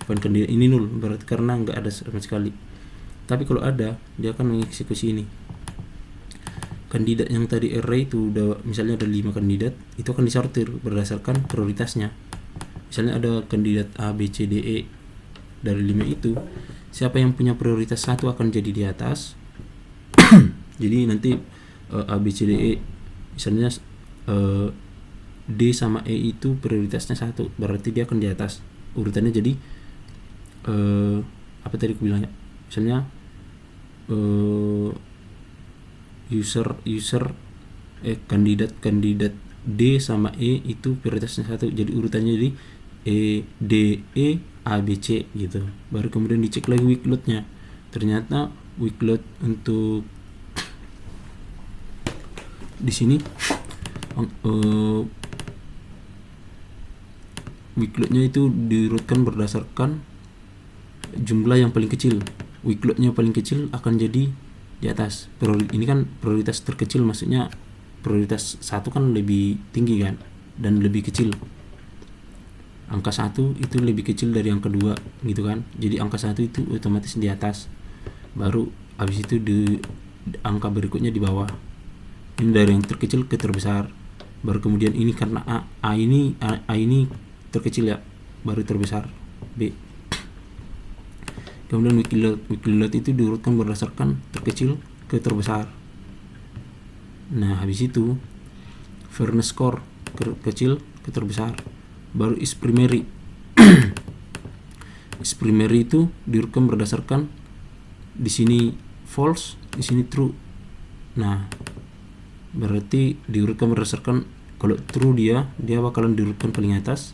Find kandidat ini null, berarti karena nggak ada sama sekali. Tapi kalau ada, dia akan mengeksekusi ini. Kandidat yang tadi array itu udah, misalnya ada 5 kandidat, itu akan disortir berdasarkan prioritasnya. Misalnya ada kandidat A, B, C, D, E. Dari 5 itu, siapa yang punya prioritas 1 akan jadi di atas. Jadi nanti A, B, C, D, E, misalnya D sama E itu prioritasnya 1, berarti dia akan di atas. Urutannya jadi apa tadi aku bilangnya, misalnya kandidat D sama E itu prioritasnya 1, jadi urutannya jadi E, D, E, A, B, C gitu. Baru kemudian dicek lagi weak load-nya. Ternyata weak load untuk di sini weak load-nya itu diurutkan berdasarkan jumlah yang paling kecil. Weak load-nya paling kecil akan jadi di atas. Ini kan prioritas terkecil, maksudnya prioritas 1 kan lebih tinggi kan dan lebih kecil. Angka 1 itu lebih kecil dari angka 2 gitu kan. Jadi angka 1 itu otomatis di atas. Baru habis itu di angka berikutnya di bawah. Ini dari yang terkecil ke terbesar. Baru kemudian ini karena A ini terkecil ya, baru terbesar B. Kemudian weak load itu diurutkan berdasarkan terkecil ke terbesar. Nah, habis itu fairness score kecil ke terbesar. Baru is primary. Is primary itu diurutkan berdasarkan di sini false, di sini true. Nah, berarti diurutkan berdasarkan kalau true dia bakalan diurutkan paling atas,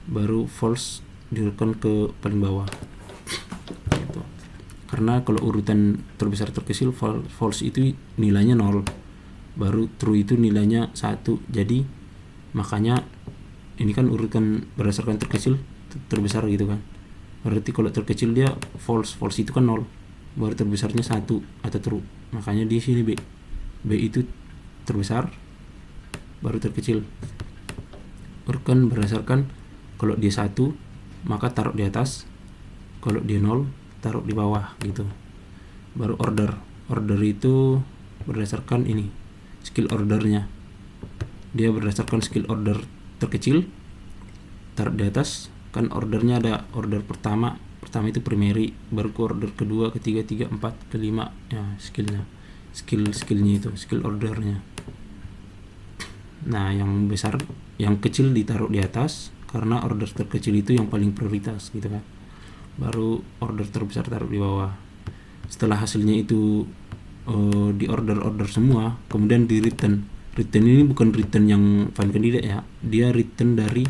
baru false diurutkan ke paling bawah. Gitu. Karena kalau urutan terbesar terkecil, false itu nilainya 0, baru true itu nilainya 1. Jadi makanya ini kan urutan berdasarkan terkecil terbesar gitu kan. Berarti kalau terkecil dia false itu kan 0, baru terbesarnya 1 atau true. Makanya di sini B itu terbesar baru terkecil. Urutkan berdasarkan kalau dia 1 maka taruh di atas, kalau dia 0 taruh di bawah gitu. Baru order itu berdasarkan ini skill ordernya. Dia berdasarkan skill order terkecil taruh di atas kan. Ordernya ada order pertama itu primary, baru ke order kedua, ketiga, 4, kelima ya skillnya itu skill ordernya. Nah yang besar, yang kecil ditaruh di atas karena order terkecil itu yang paling prioritas gitu kan. Baru order terbesar taruh di bawah. Setelah hasilnya itu di order semua, kemudian di return ini bukan return yang find candidate ya, dia return dari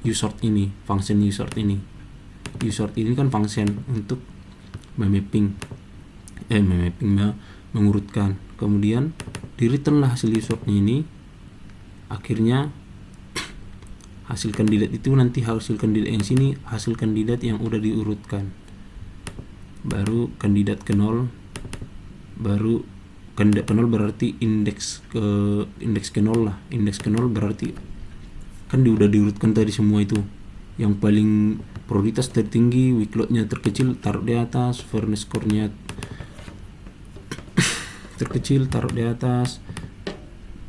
usort ini, function usort ini kan function untuk mengurutkan. Kemudian di return lah hasil usernya ini. Akhirnya hasil kandidat itu nanti hasil kandidat yang sini hasil kandidat yang udah diurutkan, baru kandidat ke 0, baru kandidat ke 0 berarti indeks ke 0 lah. Indeks ke 0 berarti kan udah diurutkan tadi semua itu, yang paling prioritas tertinggi, weak load-nya terkecil taruh di atas, fairness score-nya terkecil taruh di atas,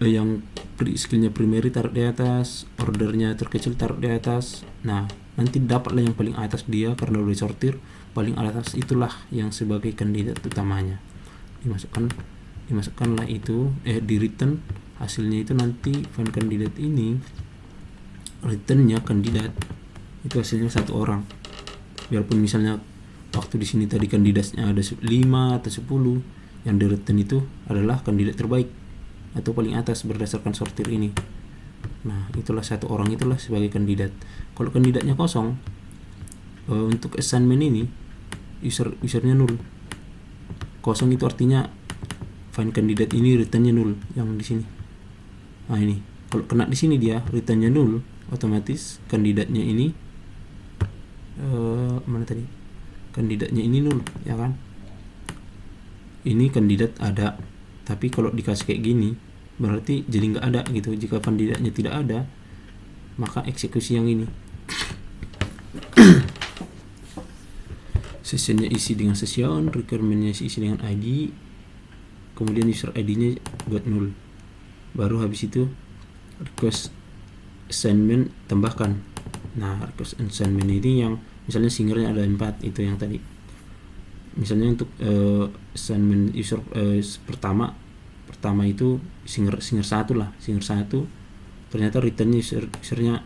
yang skill-nya primary taruh di atas, ordernya terkecil taruh di atas. Nah, nanti dapatlah yang paling atas dia karena udah disortir. Paling atas itulah yang sebagai kandidat utamanya. Dimasukkanlah itu di return hasilnya itu nanti find kandidat ini, returnnya kandidat itu hasilnya 1 orang. Biarpun misalnya waktu di sini tadi kandidatnya ada 5 atau 10, yang di return itu adalah kandidat terbaik atau paling atas berdasarkan sortir ini. Nah, itulah 1 orang itulah sebagai kandidat. Kalau kandidatnya kosong, untuk assignment ini usernya 0. Kosong itu artinya find kandidat ini returnnya 0 yang di sini. Nah, ini kalau kena di sini dia returnnya 0, otomatis kandidatnya ini mana tadi? Kandidatnya ini 0, ya kan? Ini kandidat ada, tapi kalau dikasih kayak gini berarti jadi nggak ada gitu. Jika kandidatnya tidak ada, maka eksekusi yang ini. Sessionnya isi dengan session, requirementnya isi dengan ID, kemudian user ID-nya buat 0. Baru habis itu request assignment tambahkan. Nah, request assignment ini yang misalnya singernya ada 4, itu yang tadi. Misalnya untuk assignment user pertama itu singer 1 lah, singer 1 ternyata returnnya usernya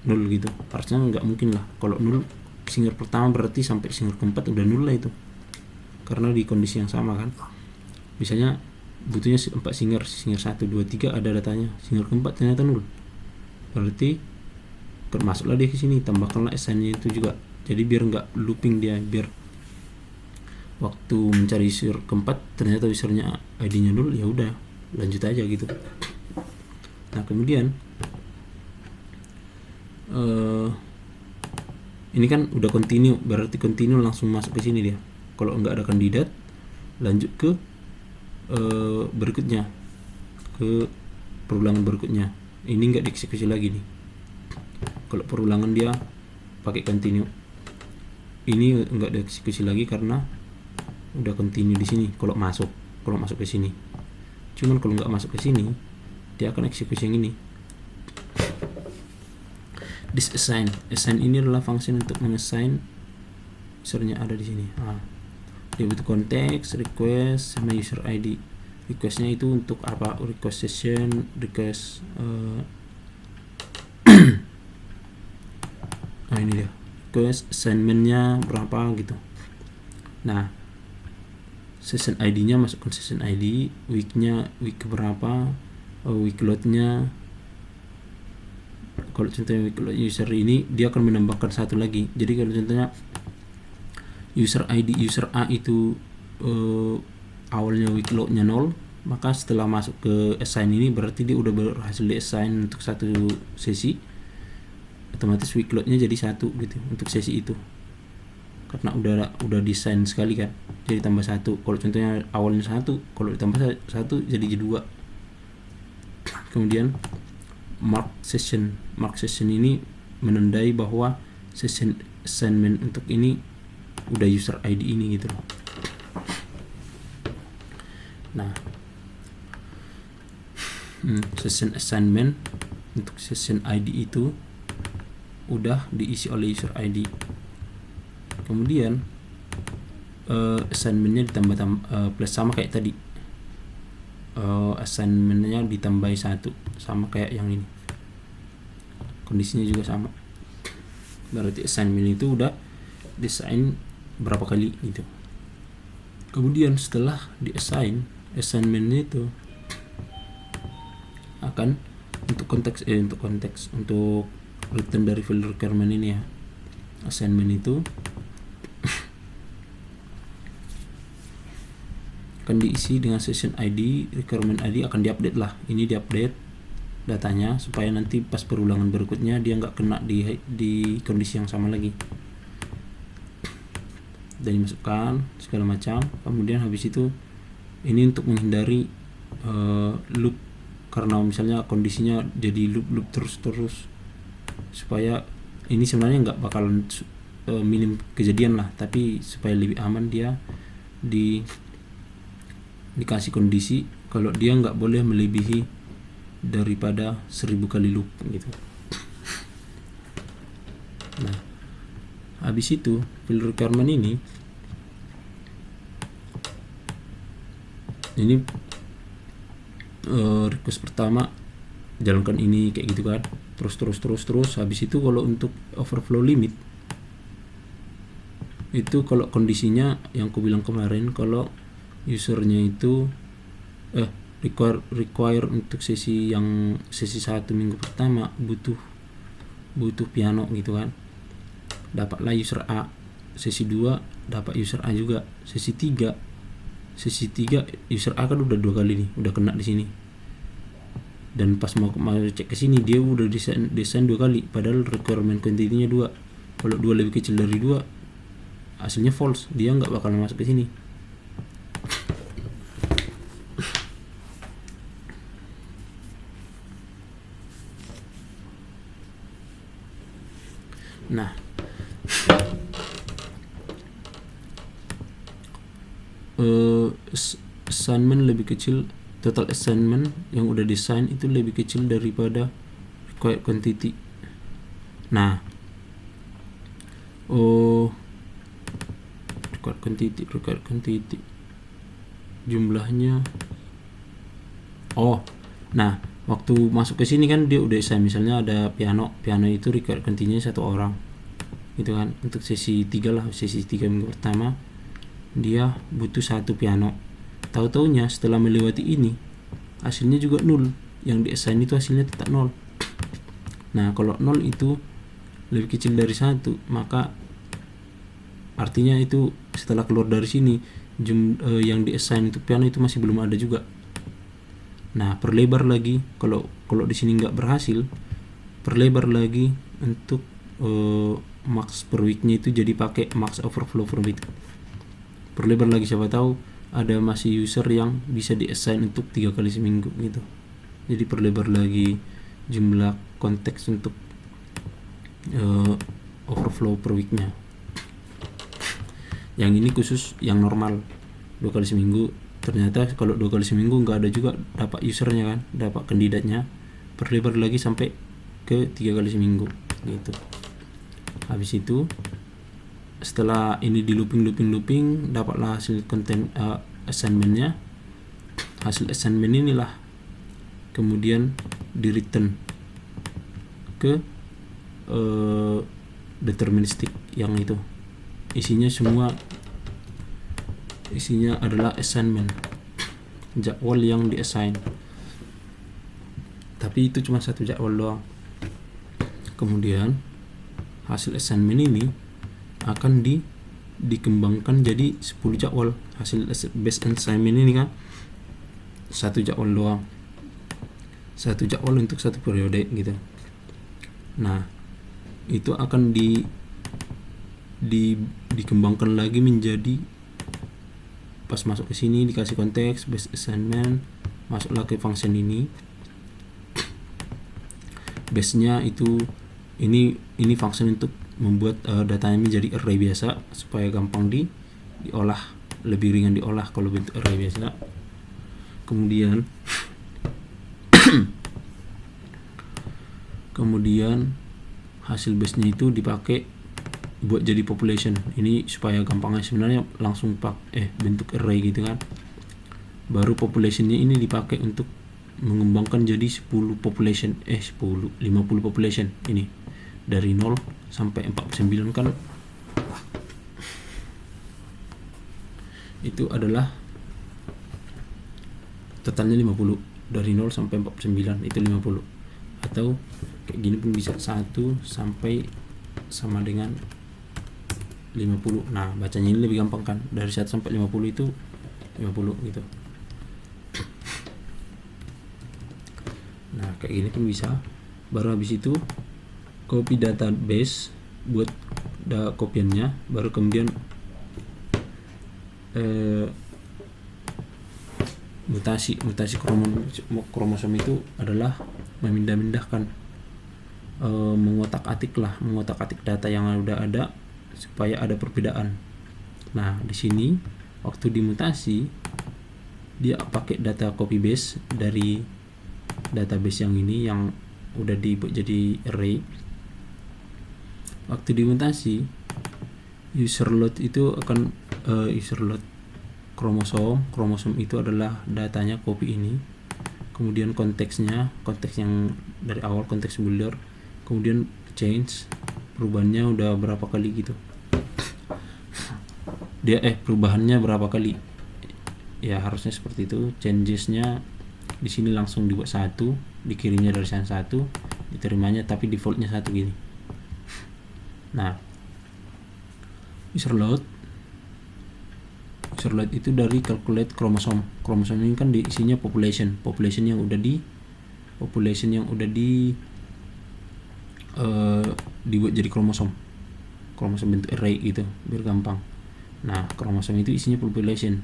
0 gitu. Harusnya nggak mungkin lah kalau 0 singer pertama, berarti sampai singer keempat udah 0 lah itu, karena di kondisi yang sama kan. Misalnya butuhnya 4 singer 1, 2, 3 ada datanya, singer keempat ternyata 0, berarti masuklah dia ke sini, tambahkanlah assignnya itu juga. Jadi biar nggak looping dia, biar waktu mencari user keempat ternyata usernya ID-nya 0, ya udah lanjut aja gitu. Nah, kemudian ini kan udah continue, berarti continue langsung masuk ke sini dia. Kalau nggak ada kandidat, lanjut ke berikutnya, ke perulangan berikutnya. Ini nggak dieksekusi lagi nih. Kalau perulangan dia pakai continue, ini nggak dieksekusi lagi karena udah continue di sini. Kalau masuk ke sini, cuman kalau nggak masuk ke sini dia akan eksekusi yang ini. Disassign, assign ini adalah fungsi untuk mengassign usernya ada di sini. Dia butuh konteks, request, sama user ID. Requestnya itu untuk apa? Request session, request nah ini dia, request assignmentnya berapa gitu. Nah, session ID-nya masukkan session ID, weeknya week berapa, week load-nya. Kalau contohnya week load user ini, dia akan menambahkan 1 lagi. Jadi kalau contohnya user ID user A itu awalnya week load-nya 0, maka setelah masuk ke assign ini berarti dia udah berhasil di assign untuk 1 sesi, otomatis week load-nya jadi 1 gitu untuk sesi itu, karena udah desain sekali kan, jadi tambah 1. Kalau contohnya awalnya 1, kalau ditambah 1 jadi 2. Kemudian mark session ini menandai bahwa session assignment untuk ini udah user ID ini gitu loh. Nah, session assignment untuk session ID itu udah diisi oleh user ID. Kemudian assignmentnya ditambah plus sama kayak tadi, assignmentnya ditambahi 1 sama kayak yang ini, kondisinya juga sama. Berarti assignment itu udah desain berapa kali gitu. Kemudian setelah di assignmentnya itu akan untuk konteks untuk return dari field requirement ini ya, assignment itu akan diisi dengan session ID, requirement ID akan diupdate lah. Ini diupdate datanya supaya nanti pas perulangan berikutnya dia nggak kena di kondisi yang sama lagi. Dan dimasukkan segala macam. Kemudian habis itu ini untuk menghindari loop, karena misalnya kondisinya jadi loop terus supaya ini sebenarnya nggak bakalan minim kejadian lah, tapi supaya lebih aman dia dikasih kondisi kalau dia nggak boleh melebihi daripada 1000 kali loop gitu. Nah, habis itu field requirement ini request pertama jalankan ini kayak gitu kan, terus. Habis itu kalau untuk overflow limit itu kalau kondisinya yang aku bilang kemarin, kalau usernya itu require untuk sesi 1 minggu pertama butuh piano gitu kan, dapatlah user A. Sesi 2 dapat user A juga. Sesi 3 user A kan udah 2 kali nih, udah kena di sini. Dan pas mau cek ke sini dia udah desain 2 kali, padahal requirement quantity-nya 2. Kalau 2 lebih kecil dari 2, hasilnya false, dia nggak bakal masuk ke sini. Nah, assignment lebih kecil, total assignment yang udah desain itu lebih kecil daripada required quantity. Nah, required quantity jumlahnya. Nah, waktu masuk ke sini kan dia udah desain, misalnya ada piano itu required quantity-nya 1 orang gitu kan. Untuk sesi 3 lah, sesi 3 minggu pertama dia butuh 1 piano. Tahu-taunya setelah melewati ini hasilnya juga 0, yang di assign itu hasilnya tetap 0. Nah, kalau 0 itu lebih kecil dari 1, maka artinya itu setelah keluar dari sini yang di assign untuk piano itu masih belum ada juga. Nah, perlebar lagi, kalau di sini nggak berhasil, perlebar lagi untuk max per week-nya itu jadi pakai max overflow per week. Perlebar lagi, siapa tahu ada masih user yang bisa di-assign untuk 3 kali seminggu gitu. Jadi perlebar lagi jumlah konteks untuk overflow per week-nya. Yang ini khusus yang normal 2 kali seminggu. Ternyata kalau 2 kali seminggu nggak ada juga dapat usernya kan, dapat kandidatnya. Perlebar lagi sampai ke 3 kali seminggu gitu. Habis itu setelah ini di looping, dapatlah hasil konten assignment-nya. Hasil assignment inilah kemudian di return ke deterministic yang itu. Isinya adalah assignment, jadwal yang di-assign. Tapi itu cuma 1 jadwal doang. Kemudian hasil assignment ini akan dikembangkan jadi 10 jadwal. Hasil base assignment ini kan 1 jadwal doang. 1 jadwal untuk 1 periode gitu. Nah, itu akan dikembangkan lagi menjadi, pas masuk ke sini dikasih konteks base assignment, masuklah ke function ini. Base-nya itu ini function untuk membuat datanya menjadi array biasa supaya gampang diolah, lebih ringan diolah kalau bentuk array biasa. Kemudian hasil base-nya itu dipakai buat jadi population. Ini supaya gampangnya, sebenarnya langsung bentuk array gitu kan. Baru population-nya ini dipakai untuk mengembangkan jadi 50 population ini dari 0 sampai 49 kan. Itu adalah totalnya 50, dari 0 sampai 49 itu 50. Atau kayak gini pun bisa 1 sampai sama dengan 50. Nah, bacanya ini lebih gampang kan. Dari 1 sampai 50 itu 50 gitu. Nah kayak gini pun bisa. Baru habis itu copy database buat kopiannya, baru kemudian mutasi kromosom itu adalah memindah-mindahkan, mengotak-atik data yang udah ada supaya ada perbedaan. Nah di sini waktu dimutasi dia pakai data copy base dari database yang ini yang udah dibuat jadi array. Waktu dimutasi user load itu akan user load kromosom itu adalah datanya copy ini, kemudian konteks yang dari awal konteks builder, kemudian change perubahannya udah berapa kali gitu, dia perubahannya berapa kali ya, harusnya seperti itu. Changesnya di sini langsung dibuat 1, dikirimnya dari sana 1, diterimanya tapi defaultnya 1 gini. Nah user load itu dari calculate kromosom ini kan diisinya population yang udah dibuat jadi kromosom bentuk array gitu biar gampang. Nah kromosom itu isinya population,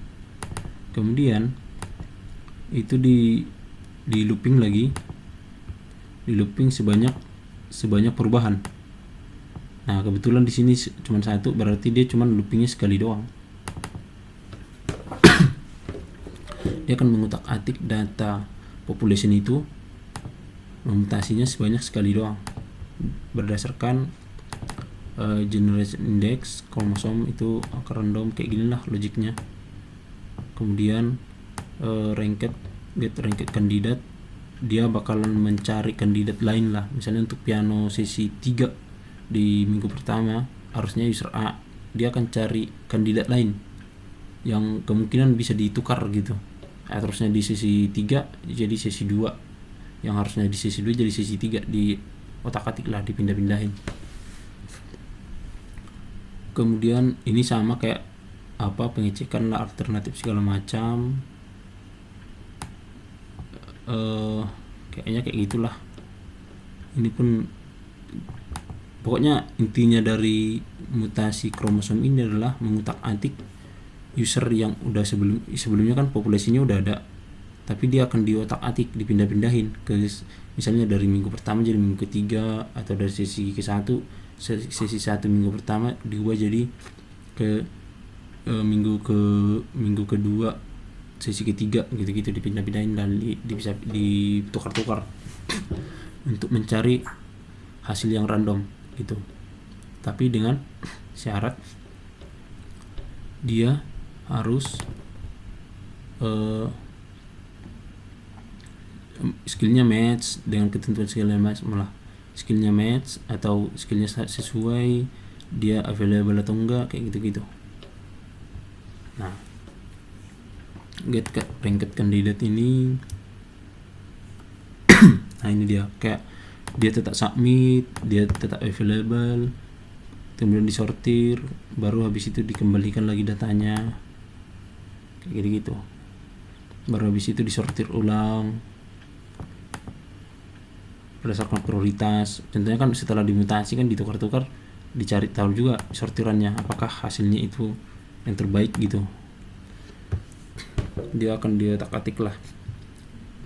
kemudian itu di looping lagi, sebanyak perubahan. Nah kebetulan di sini cuma 1, berarti dia cuma loopingnya sekali doang. Dia akan mengutak-atik data population itu, memutasinya sebanyak sekali doang berdasarkan generation index kromosom itu akan random kayak gini lah logiknya. Kemudian get ranked kandidat, dia bakalan mencari kandidat lain lah. Misalnya untuk piano sesi 3 di minggu pertama harusnya user A, dia akan cari kandidat lain yang kemungkinan bisa ditukar gitu. Harusnya di sesi 3 jadi sesi 2, yang harusnya di sesi 2 jadi sesi 3, di otak-atik lah, dipindah-pindahin. Kemudian ini sama kayak pengecekan lah alternatif segala macam, kayaknya kayak gitulah. Ini pun pokoknya intinya dari mutasi kromosom ini adalah mengutak-atik user yang udah sebelumnya kan populasinya udah ada, tapi dia akan diotak-atik, dipindah-pindahin ke misalnya dari minggu pertama jadi minggu ketiga, atau dari sesi ke-1 sesi 1 minggu pertama diubah jadi ke minggu kedua sesi ketiga gitu-gitu, dipindah-pindahin dan bisa ditukar-tukar untuk mencari hasil yang random gitu. Tapi dengan syarat dia harus skillnya match dengan ketentuan skillnya match atau skillnya sesuai, dia available atau enggak, kayak gitu-gitu. Nah get ranked kandidat ini nah ini dia, kayak dia tetap submit, dia tetap available, kemudian disortir, baru habis itu dikembalikan lagi datanya kayak gitu. Baru habis itu disortir ulang berdasarkan prioritas. Contohnya kan setelah dimutasi kan ditukar-tukar, dicari tahu juga sortirannya apakah hasilnya itu yang terbaik gitu, dia akan diotak-atik lah.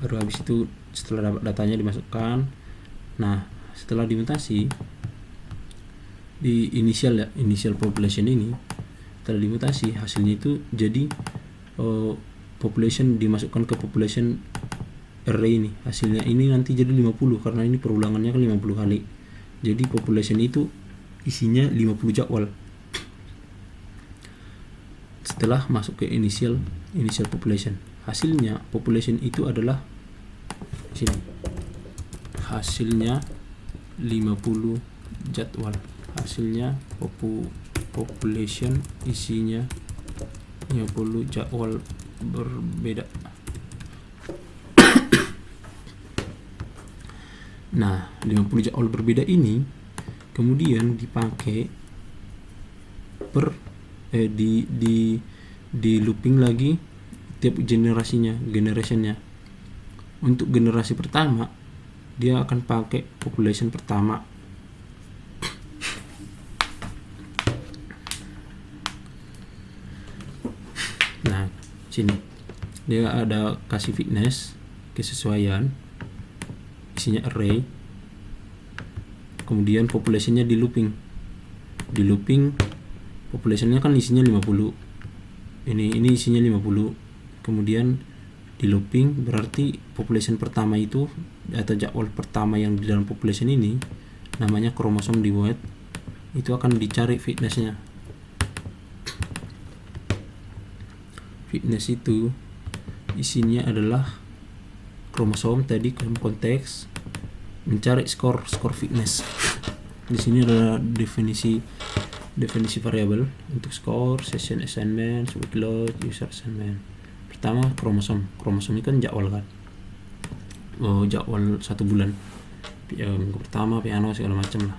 Baru habis itu setelah dapat datanya dimasukkan. Nah setelah dimutasi di initial population ini, setelah dimutasi hasilnya itu jadi population dimasukkan ke population array ini, hasilnya ini nanti jadi 50 karena ini perulangannya kan 50 kali. Jadi population itu isinya 50 jadwal. Setelah masuk ke initial population, hasilnya population itu adalah sini, hasilnya 50 jadwal, hasilnya population isinya 50 jadwal berbeda. Nah 50 jadwal berbeda ini kemudian dipakai di looping lagi tiap generationnya. Untuk generasi pertama dia akan pakai population pertama. Nah, sini dia ada kasih fitness, kesesuaian, isinya array, kemudian populationnya di looping populationnya kan isinya 50, ini isinya 50, kemudian di looping berarti population pertama itu atau jadwal pertama yang di dalam population ini namanya kromosom dibuat, itu akan dicari fitnessnya. Fitness itu isinya adalah kromosom tadi konteks, mencari skor fitness. Di sini adalah definisi variabel untuk skor, session assignment, week load, user assignment. Pertama kromosom ini kan jadwal kan, jadwal 1 bulan, minggu pertama, piano segala macam lah.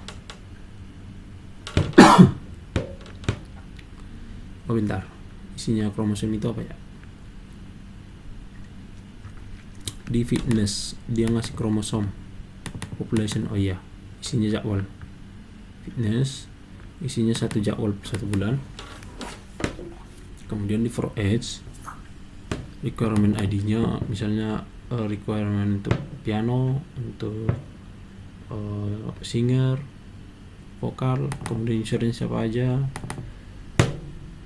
Bentar, isinya kromosom itu apa ya? Di fitness dia ngasih kromosom, population, oh iya, isinya jadwal fitness, isinya 1 jadwal 1 bulan. Kemudian di for age requirement ID-nya misalnya requirement untuk piano, untuk singer, vokal, kemudian usernya siapa aja,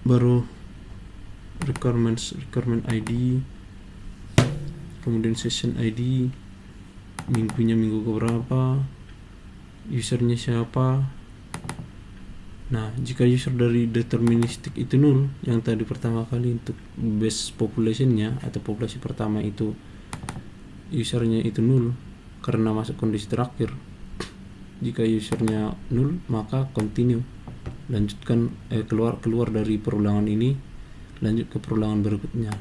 baru requirement ID, kemudian session ID, minggunya minggu keberapa, usernya siapa. Nah, jika user dari deterministik itu null, yang tadi pertama kali untuk base populationnya atau populasi pertama itu usernya itu null karena masuk kondisi terakhir. Jika usernya null, maka continue, lanjutkan, keluar dari perulangan ini, lanjut ke perulangan berikutnya.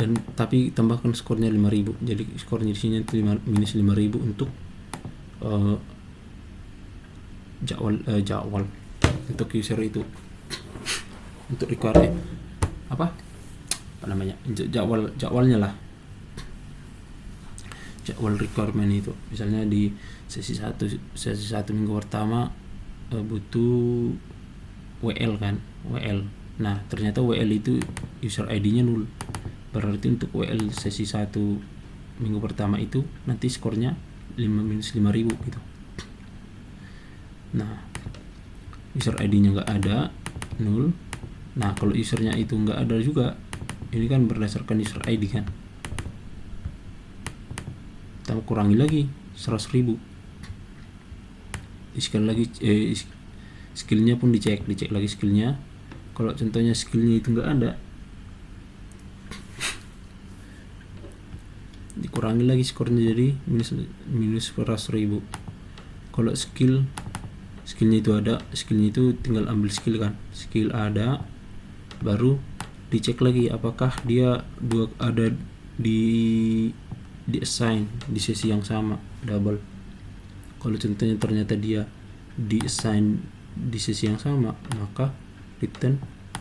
Dan tapi tambahkan skornya 5000, jadi skornya di sini minus 5000 untuk jadwal untuk user itu, untuk require apa namanya, jadwalnya lah, jadwal requirement itu. Misalnya di sesi 1 minggu pertama butuh WL kan, WL. Nah, ternyata WL itu user ID-nya 0. Berarti untuk WL sesi 1 minggu pertama itu nanti skornya minus 5000 gitu. Nah, user ID-nya nggak ada, 0. Nah, kalau usernya itu nggak ada juga, ini kan berdasarkan user ID kan, kita kurangi lagi 100.000. Sekali lagi skillnya pun dicek lagi skillnya. Kalau contohnya skillnya itu nggak ada, dikurangi lagi skornya jadi minus 100.000. Kalau skillnya itu ada, skillnya itu tinggal ambil skill kan, skill ada, baru dicek lagi apakah dia ada di assign di sesi yang sama, double. Kalau contohnya ternyata dia di assign di sesi yang sama, maka return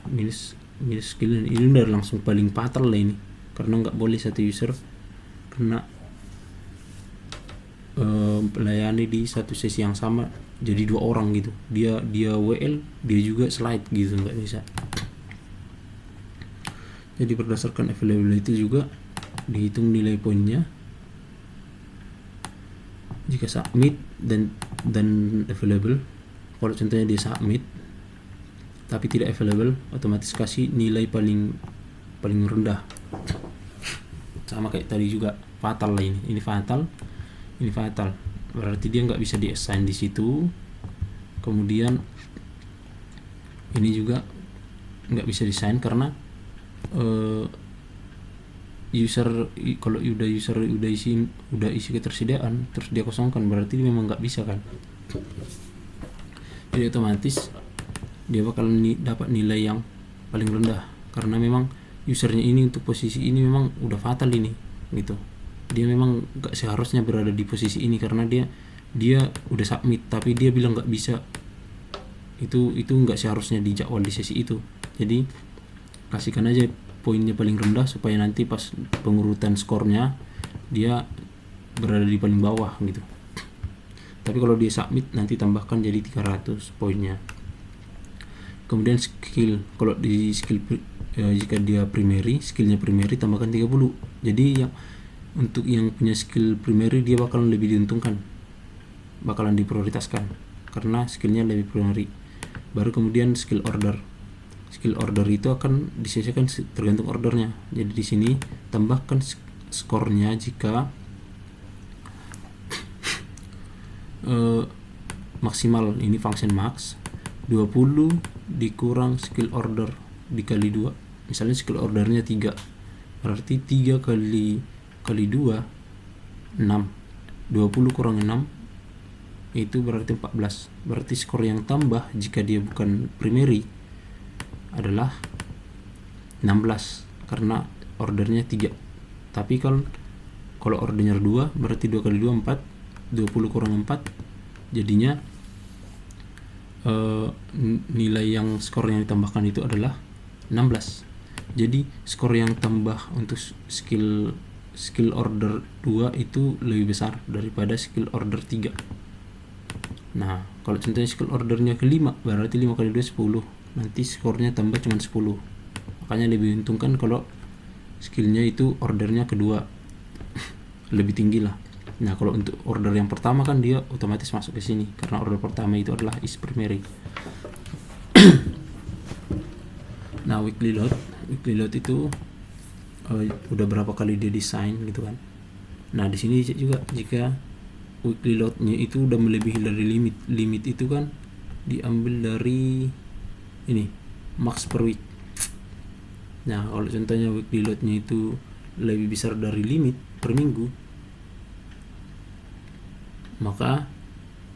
minus skill. Ini udah langsung paling fatal lah ini, karena nggak boleh satu user kena melayani di satu sesi yang sama jadi 2 orang gitu, dia WL, dia juga slide gitu, nggak bisa. Jadi berdasarkan availability juga dihitung nilai poinnya. Jika submit dan available, kalau contohnya dia submit tapi tidak available, otomatis kasih nilai paling rendah. Sama kayak tadi juga, fatal lah ini fatal. Berarti dia nggak bisa di-assign di situ. Kemudian ini juga nggak bisa di-assign karena kalau udah isi ketersediaan terus dia kosongkan, berarti dia memang nggak bisa kan. Jadi otomatis dia bakal dapat nilai yang paling rendah karena memang usernya ini untuk posisi ini memang udah fatal ini gitu. Dia memang nggak seharusnya berada di posisi ini karena dia udah submit tapi dia bilang nggak bisa. Itu nggak seharusnya dijadwal di sesi itu. Jadi kasihkan aja poinnya paling rendah supaya nanti pas pengurutan skornya dia berada di paling bawah gitu. Tapi kalau dia submit nanti tambahkan jadi 300 poinnya. Kemudian skill, kalau di skill jika dia primary, skillnya primary tambahkan 30. Jadi yang untuk yang punya skill primary dia bakalan lebih diuntungkan, bakalan diprioritaskan karena skillnya lebih primary. Baru kemudian skill order. Skill order itu akan disesuaikan tergantung ordernya. Jadi di sini tambahkan skornya jika maksimal, ini function max 20 dikurang skill order dikali 2. Misalnya skill ordernya 3, berarti 3 kali 2 6, 20 kurang 6 itu berarti 14. Berarti skor yang tambah jika dia bukan primary adalah 16 karena ordernya 3. Tapi kalau ordernya 2 berarti 2 kali 2 4, 20 kurang 4 jadinya nilai yang skor yang ditambahkan itu adalah 16. Jadi skor yang tambah untuk skill order 2 itu lebih besar daripada skill order 3. Nah, kalau contohnya skill ordernya ke 5 berarti 5 kali 2 10. Nanti skornya tambah cuma 10. Makanya lebih untungkan kalau skillnya itu ordernya kedua lebih tinggi lah. Nah, kalau untuk order yang pertama kan dia otomatis masuk ke sini karena order pertama itu adalah is primary. Nah, weekly load itu udah berapa kali dia desain gitu kan. Nah, di sini juga jika weekly loadnya itu udah melebihi dari limit itu kan diambil dari ini max per week. Nah, kalau contohnya weekly loadnya itu lebih besar dari limit per minggu, maka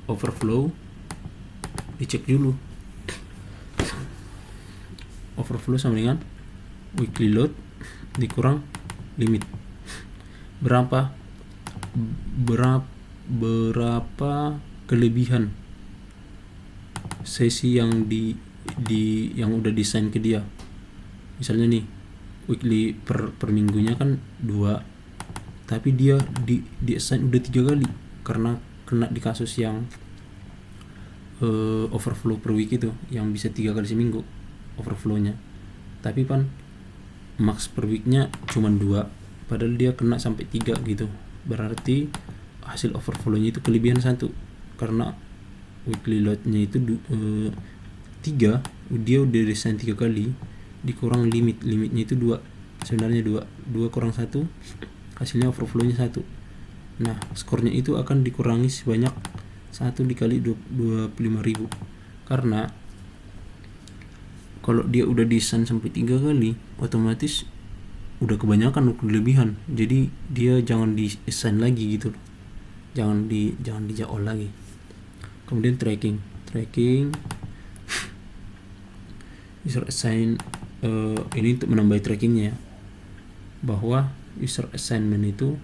overflow dicek dulu. Overflow sama dengan weekly load dikurang limit. Berapa kelebihan sesi yang yang udah desain ke dia. Misalnya nih weekly per minggunya kan 2, tapi dia di assign udah 3 kali karena kena di kasus yang overflow per week itu yang bisa 3 kali seminggu overflownya. Tapi kan max per weeknya cuma 2, padahal dia kena sampai 3 gitu. Berarti hasil overflownya itu kelebihan 1 karena weekly loadnya itu 3, dia udah desain 3 kali dikurang limitnya itu 2. Sebenarnya 2 kurang 1 hasilnya overflownya 1. Nah, skornya itu akan dikurangi sebanyak 1 dikali 25.000. Karena kalau dia udah desain sampai 3 kali otomatis udah kebanyakan kelebihan. Jadi dia jangan di-assign lagi gitu. Jangan dijawab lagi. Kemudian tracking user assign ini untuk menambah trackingnya, bahwa user assignment itu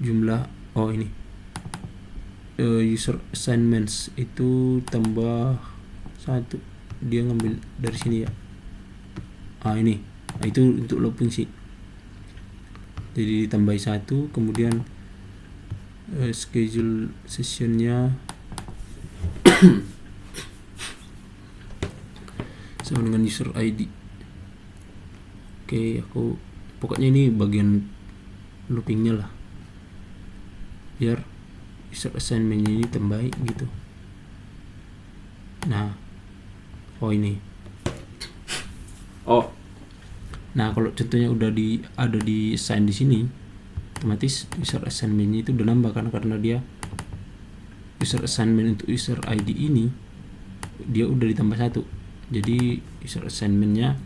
jumlah user assignments itu tambah 1. Dia ngambil dari sini ya. Itu untuk looping sih. Jadi ditambah 1, kemudian schedule sessionnya sama dengan user ID. Oke, pokoknya ini bagian loopingnya lah, biar user assignmentnya ini terbaik gitu. Nah, nah kalau contohnya udah ada di assign di sini, otomatis user assignmentnya itu udah nambah kan, karena dia user assignment untuk user ID ini dia udah ditambah 1. Jadi user assignmentnya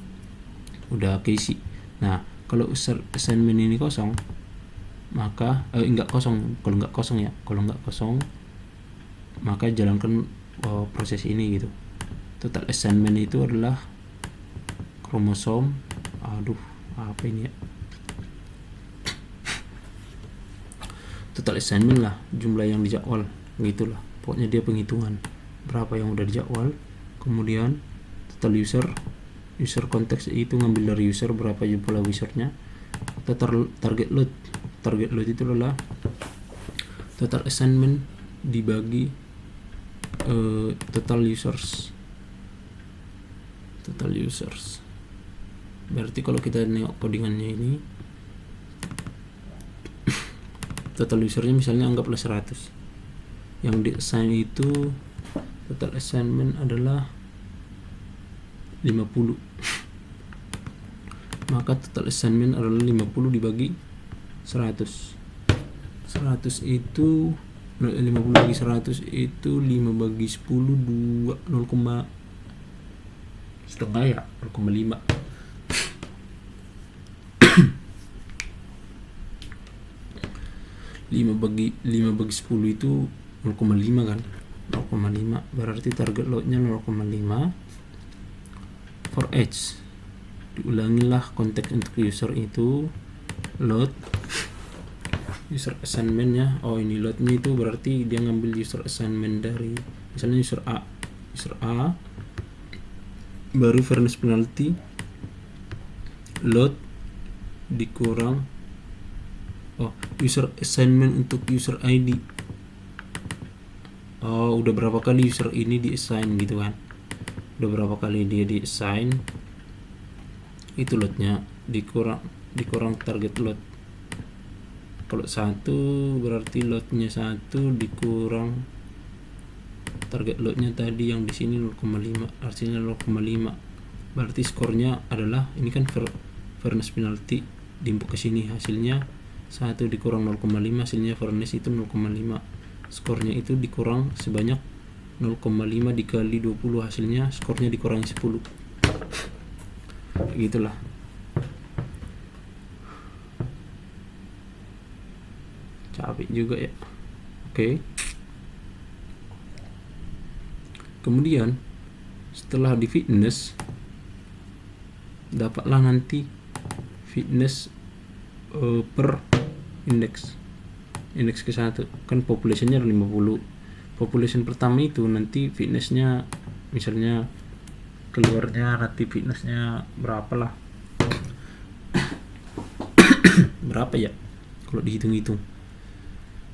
udah keisi. Nah, kalau user assignment ini kosong, maka enggak kosong. Kalau enggak kosong maka jalankan proses ini gitu. Total assignment itu adalah kromosom. Apa ini ya? Total assignment lah, jumlah yang dijadwal gitulah. Pokoknya dia penghitungan berapa yang udah dijadwal, kemudian total user konteks itu ngambil dari user berapa jumlah usernya. Total target load itu adalah total assignment dibagi total users. Berarti kalau kita nengok codingannya ini, total usernya misalnya anggaplah 100, yang di assign itu total assignment adalah 50, maka total assignment adalah 50 dibagi 100 itu 50 bagi 100 itu 5 bagi 10 2 0, setengah ya 0,5. 5 bagi 10 itu 0,5 kan, 0,5 berarti target loadnya 0,5 for each. Diulangilah konteks untuk user itu, load user assignmentnya. Ini loadnya itu berarti dia ngambil user assignment dari misalnya user A baru fairness penalty load dikurang user assignment untuk user ID. Udah berapa kali user ini di assign gitu kan, udah berapa kali dia di assign, itu loadnya dikurang target load. Kalau 1 berarti loadnya 1 dikurang target loadnya tadi yang di sini 0,5, artinya 0,5 berarti skornya adalah ini kan fairness penalty diinput ke sini, hasilnya 1 dikurang 0,5, hasilnya fairness itu 0,5, skornya itu dikurang sebanyak 0,5 dikali 20, hasilnya skornya dikurangi 10. Gitulah. Capek juga ya. Oke. Kemudian setelah di fitness, dapatlah nanti fitness per indeks ke 1 kan, populationnya 50. Population pertama itu nanti fitnessnya misalnya keluarnya nanti fitnessnya berapa lah berapa ya kalau dihitung-hitung,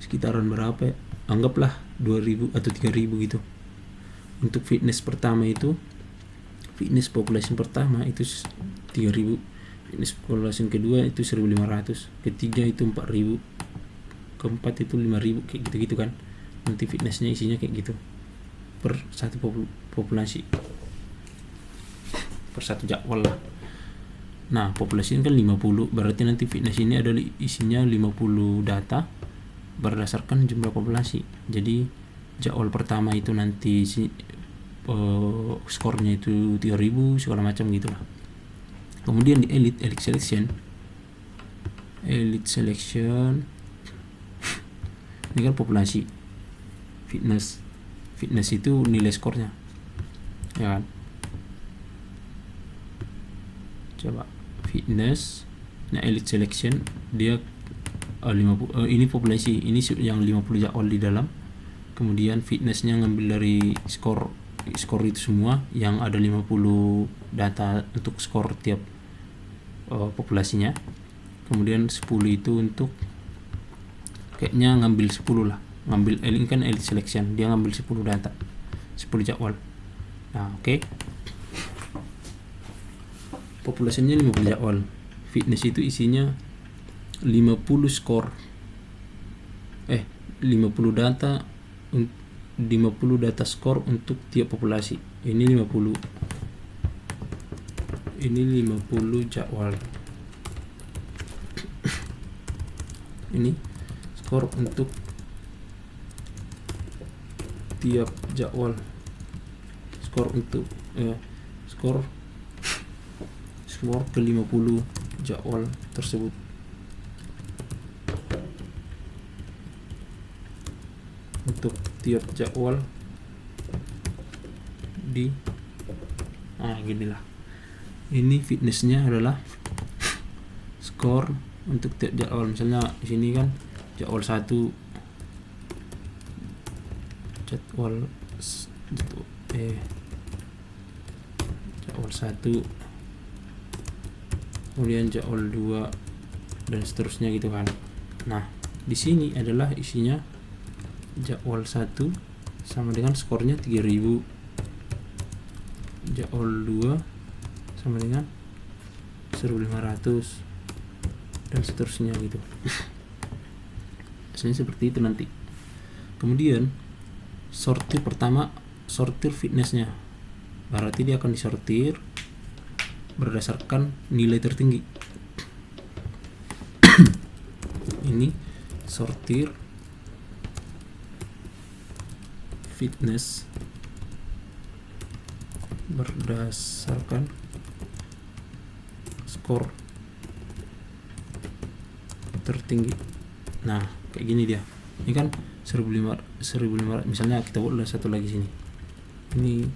sekitaran berapa ya, anggaplah 2000 atau 3000 gitu. Untuk fitness pertama itu, fitness population pertama itu 3000, fitness population kedua itu 1500, ketiga itu 4000, keempat itu 5000, kayak gitu-gitu kan. Nanti fitnessnya isinya kayak gitu per satu populasi, per satu jadwal lah. Nah, populasi kan 50, berarti nanti fitness ini ada isinya 50 data berdasarkan jumlah populasi. Jadi jadwal pertama itu nanti skornya itu 3000 segala macam gitulah. Kemudian di elite selection ini kan populasi, fitness itu nilai skornya ya kan. Coba fitness, nah elite selection dia 50, ini populasi, ini yang 50 jadwal di dalam. Kemudian fitnessnya ngambil dari skor itu semua yang ada 50 data untuk skor tiap populasinya. Kemudian 10 itu untuk kayaknya ngambil 10 lah, ngambil ini kan elite selection, dia ngambil 10 data, 10 jadwal. Nah, oke. Populasinya 50 jadwal, fitness itu isinya 50 skor 50 data, 50 data skor untuk tiap populasi. Ini 50 jadwal. Ini skor untuk tiap jadwal, skor untuk skor ke 50 jadwal tersebut. Untuk tiap jadwal di ginilah. Ini fitnessnya adalah skor untuk tiap jadwal. Misalnya di sini kan jadwal 1, jadwal 1, kemudian jadwal 2 dan seterusnya gitu kan. Nah, di sini adalah isinya jadwal 1 sama dengan skornya 3000, jadwal 2 sama dengan 1500 dan seterusnya gitu. Hasilnya seperti itu nanti. Kemudian sortir pertama, sortir fitnessnya, berarti dia akan disortir berdasarkan nilai tertinggi. Ini sortir fitness berdasarkan skor tertinggi. Nah, kayak gini dia. Ini kan 1500 misalnya, kita buat satu lagi sini. Ini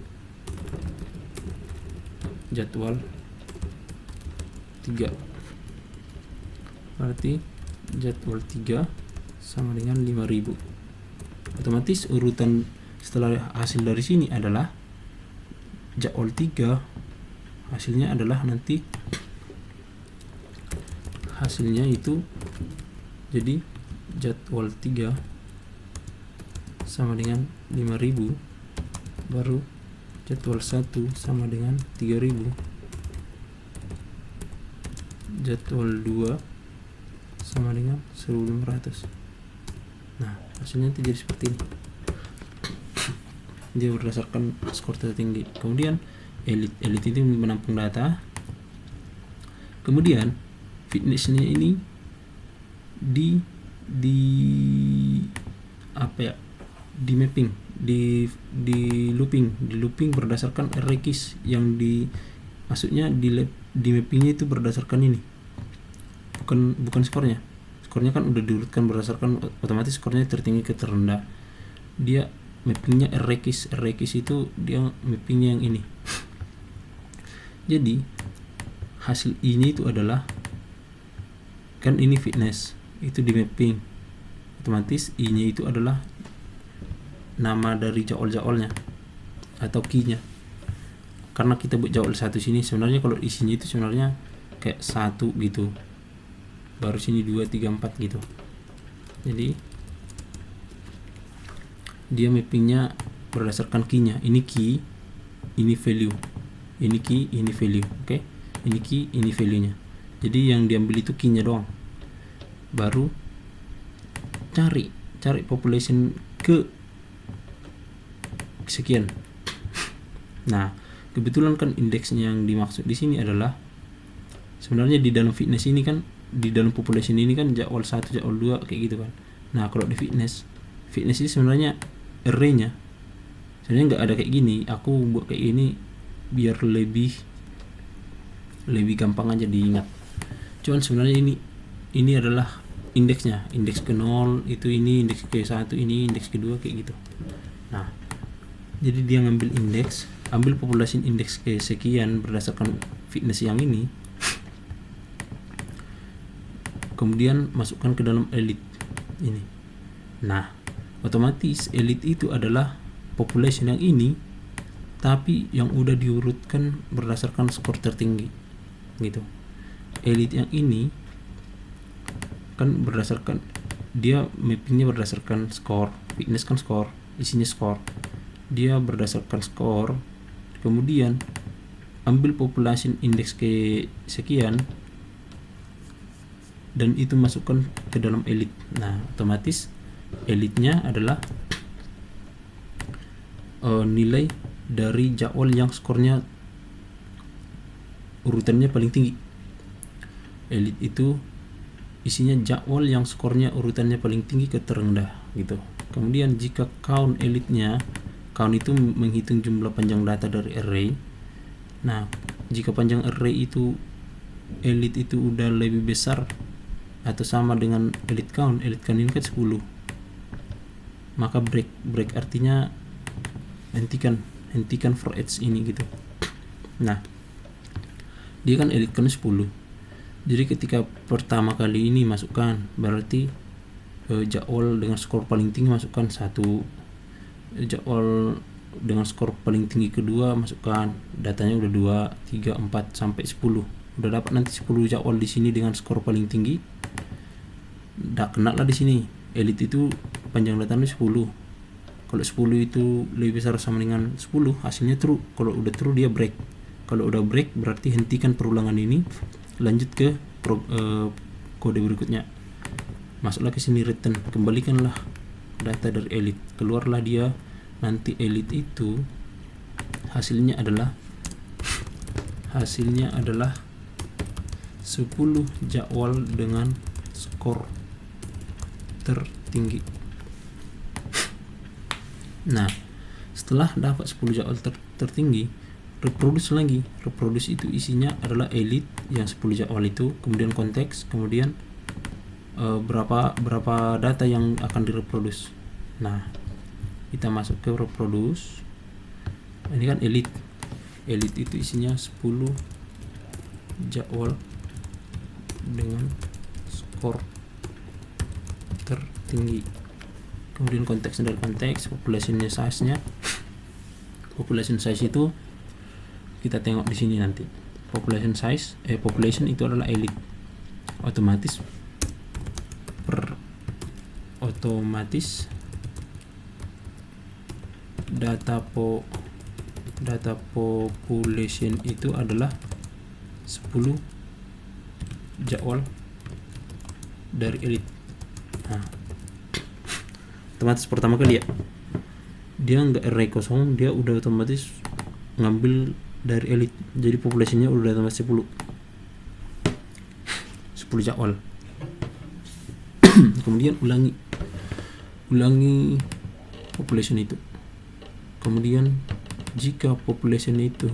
jadwal 3. Berarti jadwal 3 sama dengan 5000. Otomatis urutan setelah hasil dari sini adalah jadwal 3, hasilnya adalah nanti hasilnya itu jadi jadwal 3 sama dengan 5000, baru jadwal 1 sama dengan 3000, jadwal 2 sama dengan 1500. Nah, hasilnya nanti jadi seperti ini. Dia berdasarkan skor tertinggi. Kemudian elite itu menampung data. Kemudian fitnessnya ini di mapping, di looping berdasarkan array keys yang maksudnya di mappingnya itu berdasarkan ini, bukan skornya kan udah diurutkan berdasarkan otomatis skornya tertinggi ke terendah. Dia mappingnya array keys itu dia mappingnya yang ini. Jadi hasil ini itu adalah, kan ini fitness itu di mapping, otomatis i-nya itu adalah nama dari jadwal-jadwalnya atau key-nya. Karena kita buat jadwal 1 sini, sebenarnya kalau isinya itu sebenarnya kayak 1 gitu, baru sini 2, 3, 4 gitu. Jadi dia mappingnya berdasarkan key-nya. Ini key, ini value, ini key, ini value. Oke, ini key, ini value-nya. Jadi yang diambil itu key-nya doang. Baru cari population ke sekian. Nah, kebetulan kan indeksnya yang dimaksud di sini adalah sebenarnya di dalam fitness ini kan, di dalam population ini kan jadwal 1, jadwal 2 kayak gitu kan. Nah, kalau di fitness ini sebenarnya array-nya sebenarnya nggak ada kayak gini. Aku buat kayak gini biar lebih gampang aja diingat. Cuman sebenarnya ini adalah indeksnya, indeks ke 0 itu ini, indeks ke 1 ini, indeks kedua kayak gitu. Nah, jadi dia ngambil indeks, ambil population indeks ke sekian berdasarkan fitness yang ini, kemudian masukkan ke dalam elite ini. Nah, otomatis elite itu adalah population yang ini, tapi yang udah diurutkan berdasarkan skor tertinggi gitu. Elite yang ini kan berdasarkan, dia mappingnya berdasarkan skor, fitness kan skor, isinya skor, dia berdasarkan skor, kemudian ambil population index ke sekian dan itu masukkan ke dalam elite. Nah, otomatis elite-nya adalah nilai dari jadwal yang skornya urutannya paling tinggi. Elite itu isinya jadwal yang skornya urutannya paling tinggi ke terendah gitu. Kemudian jika count elite-nya, count itu menghitung jumlah panjang data dari array. Nah, jika panjang array itu elite itu udah lebih besar atau sama dengan elite count ini kan 10, maka break artinya hentikan for each ini gitu. Nah, dia kan elite count 10. Jadi ketika pertama kali ini masukkan, berarti jadwal dengan skor paling tinggi masukkan 1, jadwal dengan skor paling tinggi kedua, masukkan datanya udah 2, 3, 4 sampai 10. Udah dapat nanti 10 jadwal di sini dengan skor paling tinggi. Udah kena lah di sini. Elite itu panjang datanya 10. Kalau 10 itu lebih besar sama dengan 10, hasilnya true. Kalau udah true dia break. Kalau udah break berarti hentikan perulangan ini, lanjut ke kode berikutnya. Masuklah ke sini return, kembalikanlah data dari elite, keluarlah dia. Nanti elite itu hasilnya adalah 10 jadwal dengan skor tertinggi. Nah, setelah dapat 10 jadwal tertinggi, reproduce lagi. Reproduce itu isinya adalah elite yang 10 jadwal itu, kemudian konteks, kemudian berapa data yang akan direproduce. Nah, kita masuk ke reproduce. Ini kan elite. Elite itu isinya 10 jadwal dengan skor tertinggi. Kemudian konteks dari konteks, populationnya, size-nya. Population size itu kita tengok di sini nanti. Population size, population itu adalah elite. Otomatis data population itu adalah 10 jadwal dari elite. Nah, otomatis pertama kali ya dia nggak array kosong, dia udah otomatis ngambil dari elite, jadi populasinya udah tambah 10 jadwal. Kemudian ulangi population itu. Kemudian jika population itu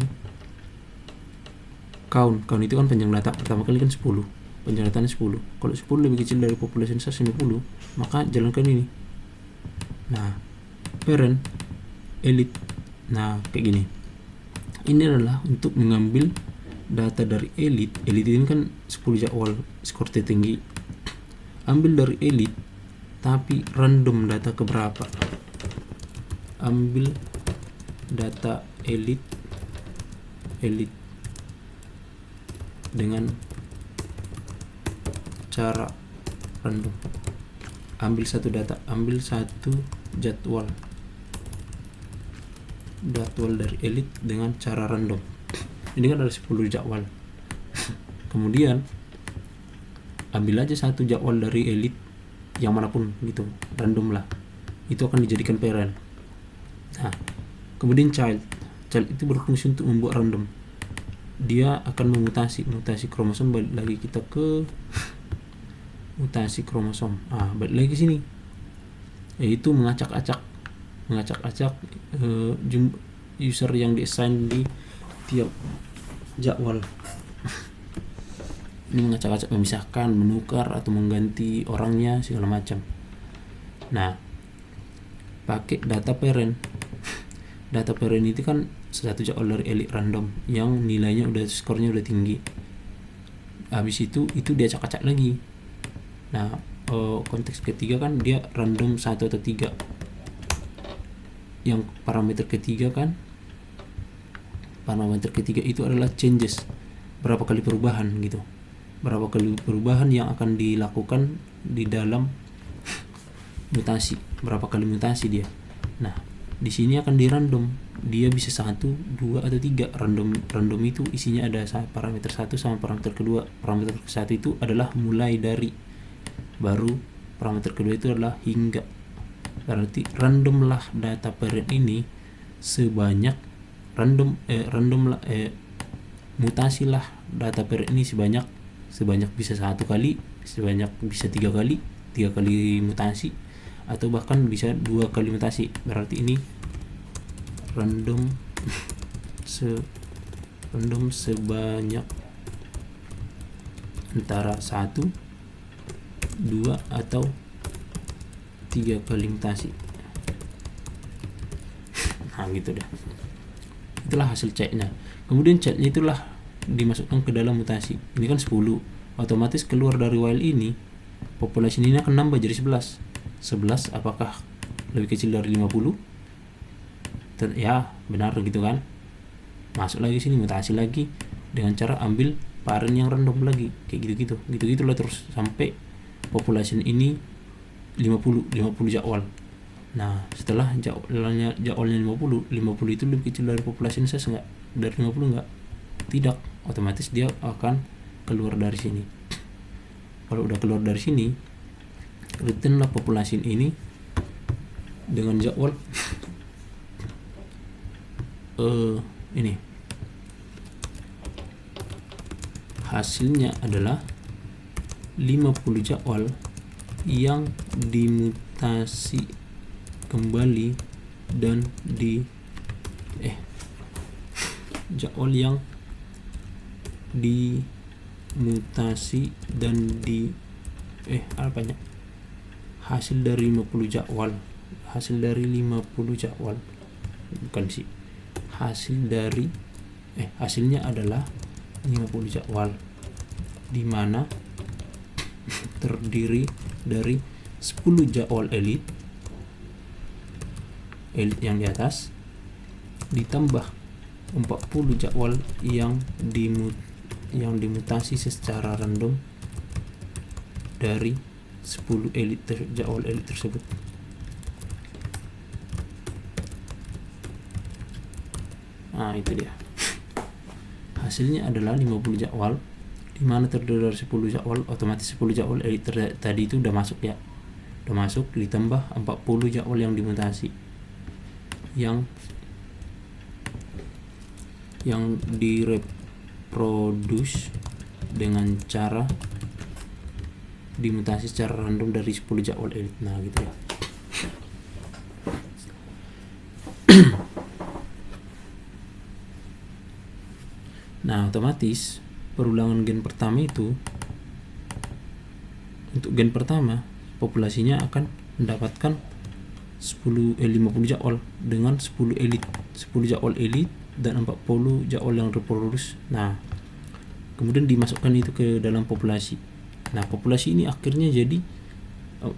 count itu kan panjang data, pertama kali kan 10, panjang datanya 10. Kalau 10 lebih kecil dari population size 50, maka jalankan ini. Nah, parent elite. Nah, kayak gini. Ini adalah untuk mengambil data dari elite. Elite ini kan 10 jadwal skor tertinggi. Ambil dari elite tapi random data keberapa. Ambil data elite dengan cara random. Ambil satu jadwal dari elite dengan cara random. Ini kan ada 10 jadwal. Kemudian ambil aja satu jadwal dari elite yang manapun gitu, random lah. Itu akan dijadikan parent. Nah, kemudian child itu berfungsi untuk membuat random. Dia akan memutasi kromosom. Balik lagi kita ke mutasi kromosom. Balik lagi ke sini, yaitu mengacak-acak user yang diassign di tiap jadwal. Ini mengacak-acak, memisahkan, menukar atau mengganti orangnya segala macam. Nah, pakai data parent. Data parent itu kan satu jadwal dari elite random yang nilainya skornya udah tinggi. Habis itu dia acak-acak lagi. Nah, konteks ketiga kan dia random 1 atau 3. Yang parameter ketiga itu adalah changes, berapa kali perubahan gitu. Berapa kali perubahan yang akan dilakukan di dalam mutasi, berapa kali mutasi dia. Nah, di sini akan di random, dia bisa 1, 2 atau 3. Random itu isinya ada parameter 1 sama parameter kedua. Parameter 1 itu adalah mulai dari, baru parameter kedua itu adalah hingga. Berarti random lah data parent ini sebanyak mutasi lah data parent ini sebanyak bisa 1 kali, sebanyak bisa 3 kali mutasi, atau bahkan bisa 2 kali mutasi. Berarti ini random sebanyak antara 1, 2 atau 3 kali mutasi. Nah, gitu dah. Itulah hasil checknya. Kemudian checknya itulah dimasukkan ke dalam mutasi. Ini kan 10, otomatis keluar dari while ini populasi ini akan nambah jadi 11. Apakah lebih kecil dari 50? ya benar gitu kan, masuk lagi sini, mutasi lagi dengan cara ambil parent yang random lagi, kayak gitu lah terus sampai population ini 50 jadwal. Nah setelah jadwalnya 50 itu lebih kecil dari population size enggak? Dari 50 enggak? Tidak, otomatis dia akan keluar dari sini. Kalau udah keluar dari sini, return lah population ini dengan jadwal ini hasilnya adalah 50 jadwal yang dimutasi kembali dan jadwal yang dimutasi dan hasil dari 50 jadwal, bukan sih, hasilnya adalah 50 jadwal di mana terdiri dari 10 jadwal elite yang di atas ditambah 40 jadwal yang dimutasi secara random dari 10 jadwal elite tersebut. Nah itu dia, hasilnya adalah 50 jadwal di mana terdiri dari 10 jadwal, otomatis 10 jadwal elite tadi itu udah masuk ya, ditambah 40 jadwal yang dimutasi yang direproduce dengan cara dimutasi secara random dari 10 jadwal elite. Nah gitu ya. Nah otomatis perulangan gen pertama itu, untuk gen pertama populasinya akan mendapatkan 50 jadwal dengan 10 jadwal elite dan 40 jadwal yang reproduce. Nah kemudian dimasukkan itu ke dalam populasi. Nah populasi ini akhirnya jadi 10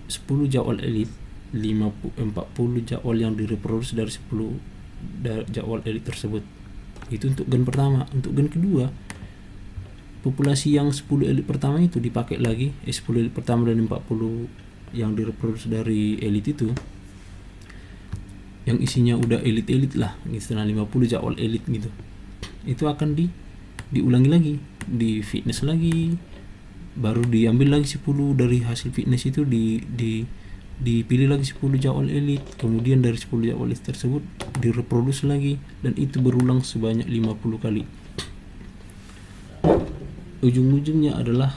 jadwal elite, 40 jadwal yang direproduce dari 10 jadwal elite tersebut. Itu untuk gen pertama. Untuk gen kedua, populasi yang 10 elite pertama itu dipakai lagi, 10 elite pertama dan 40 yang direproduksi dari elite itu, yang isinya udah elite lah, istilah 50 jadwal elite gitu, itu akan diulangi lagi, di fitness lagi, baru diambil lagi 10 dari hasil fitness itu, dipilih lagi 10 jadwal elite, kemudian dari 10 jadwal elite tersebut direproduksi lagi, dan itu berulang sebanyak 50 kali. Ujung-ujungnya adalah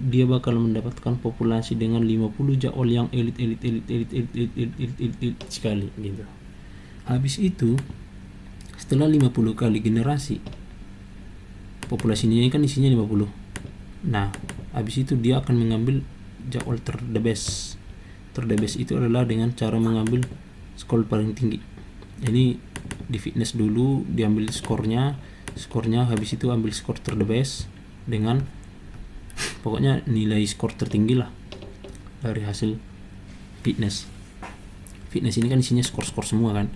dia bakal mendapatkan populasi dengan 50 jadwal yang elite sekali gitu. Habis itu setelah 50 kali generasi, populasinya kan isinya 50. Nah habis itu dia akan mengambil jadwal the best itu adalah dengan cara mengambil skor paling tinggi. Ini di fitness dulu diambil skornya, habis itu ambil skor the best dengan pokoknya nilai skor tertinggi lah dari hasil fitness ini kan isinya skor semua kan.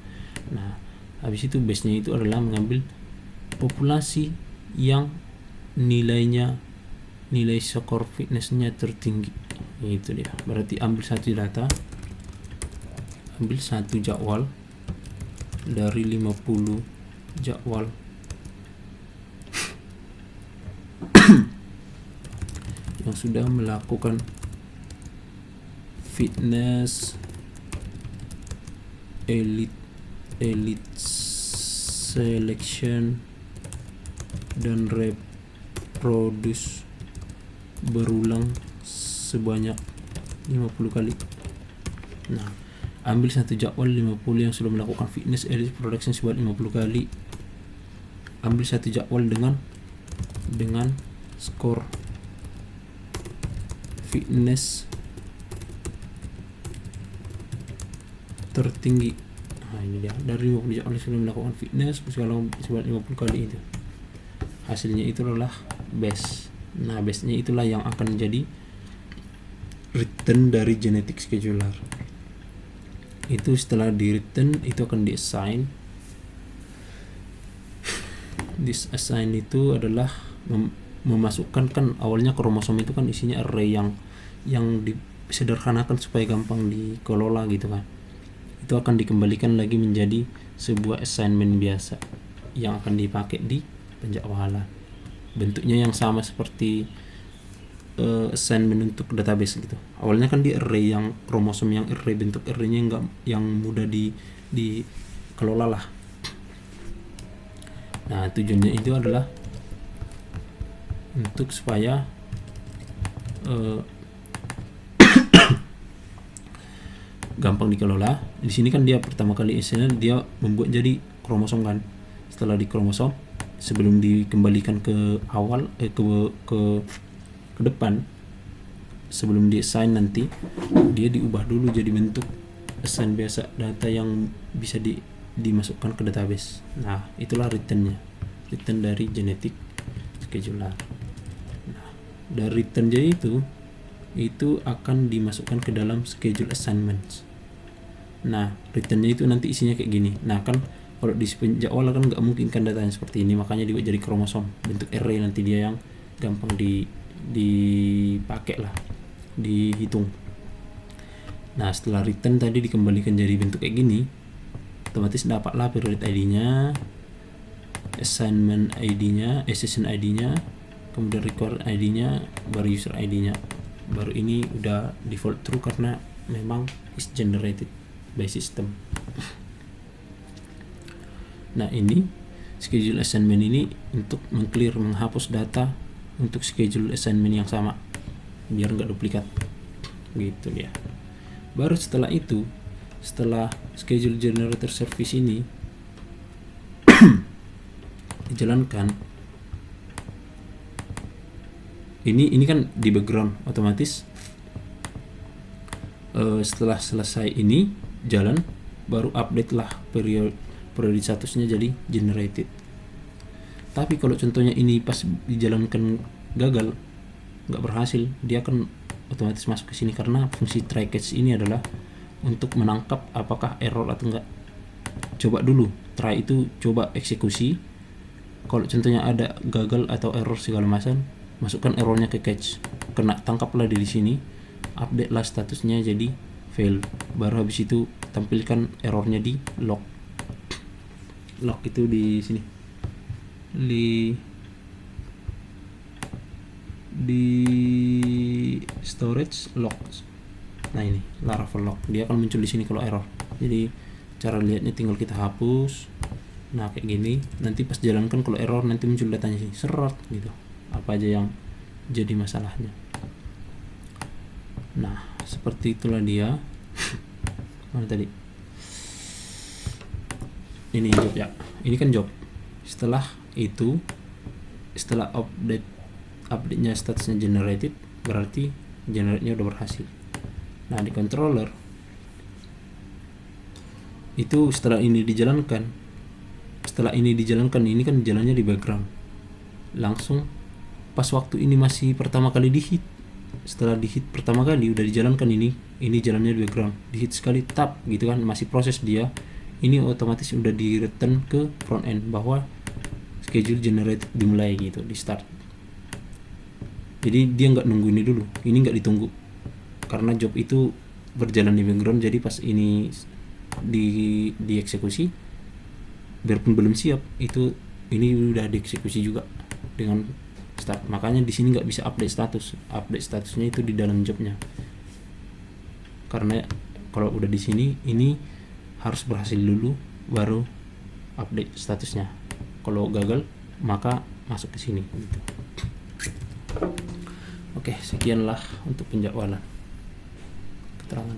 Nah habis itu base nya itu adalah mengambil populasi yang nilai skor fitnessnya tertinggi. Itu dia, berarti ambil satu jadwal dari 50 jadwal yang sudah melakukan fitness elite selection dan reproduce berulang sebanyak 50 kali. Nah ambil satu jadwal 50 yang sudah melakukan fitness elite production sebanyak 50 kali, ambil satu jadwal dengan skor fitness tertinggi. Nah ini dia, dari 50 jadwal yang sudah melakukan fitness sebanyak 50 kali itu, hasilnya itu adalah base. Nah base nya itulah yang akan menjadi return dari genetic scheduler. Itu setelah di return itu akan di assign This assign itu adalah memasukkan, kan awalnya kromosom itu kan isinya array yang disederhanakan supaya gampang dikelola gitu kan. Itu akan dikembalikan lagi menjadi sebuah assignment biasa yang akan dipakai di penjadwalan. Bentuknya yang sama seperti assignment untuk database gitu. Awalnya kan di array yang kromosom, yang array bentuk arraynya enggak yang mudah dikelola lah. Nah, tujuannya itu adalah untuk supaya gampang dikelola. Di sini kan dia pertama kali isinya dia membuat jadi kromosom kan. Setelah di kromosom, sebelum dikembalikan ke awal ke depan, sebelum di assign nanti dia diubah dulu jadi bentuk assign biasa, data yang bisa dimasukkan ke database. Nah, itulah return dari genetic scheduler. Nah, dari return jadi itu akan dimasukkan ke dalam schedule assignments. Nah, returnnya itu nanti isinya kayak gini. Nah, kan kalau di penjadwalan kan nggak mungkin kan datanya seperti ini, makanya dibuat jadi kromosom bentuk array, nanti dia yang gampang dipakai lah, dihitung. Nah, setelah return tadi dikembalikan jadi bentuk kayak gini, otomatis dapatlah period ID-nya, assignment ID-nya, session ID-nya, kemudian record ID-nya, baru user ID-nya. Baru ini udah default true karena memang is generated by system. Nah, ini schedule assignment ini untuk mengclear, menghapus data untuk schedule assignment yang sama biar nggak duplikat gitu ya. Baru setelah itu, setelah schedule generator service ini dijalankan, ini kan di background otomatis. Setelah selesai ini jalan, baru update lah period statusnya jadi generated. Tapi kalau contohnya ini pas dijalankan gagal, nggak berhasil, dia akan otomatis masuk ke sini karena fungsi try catch ini adalah untuk menangkap apakah error atau enggak. Coba dulu, try itu coba eksekusi. Kalau contohnya ada gagal atau error segala macam, masukkan errornya ke catch, kena tangkaplah di sini, update lah statusnya jadi fail. Baru habis itu tampilkan errornya di log. Log itu di sini, di storage logs. Nah, ini Laravel log, dia akan muncul di sini kalau error. Jadi cara lihatnya tinggal kita hapus. Nah, kayak gini, nanti pas jalankan kalau error nanti muncul datanya sini, seret gitu, apa aja yang jadi masalahnya. Nah, seperti itulah dia. Mana tadi? Ini job ya. Ini kan job. Setelah itu, setelah update-nya statusnya generated, berarti generate-nya udah berhasil. Nah, di controller itu setelah ini dijalankan, ini kan jalannya di background. Langsung pas waktu ini masih pertama kali di hit, setelah di hit pertama kali udah dijalankan ini jalannya di background, di hit sekali tap gitu kan, masih proses dia. Ini otomatis udah di return ke front end bahwa schedule generated dimulai gitu, di start. Jadi dia nggak nunggu ini dulu, ini nggak ditunggu karena job itu berjalan di background. Jadi pas ini dieksekusi, biarpun belum siap, ini udah dieksekusi juga dengan start. Makanya di sini nggak bisa update statusnya itu di dalam jobnya, karena kalau udah di sini ini harus berhasil dulu baru update statusnya. Kalau gagal maka masuk ke sini gitu. Oke, sekianlah untuk penjadwalan keterangan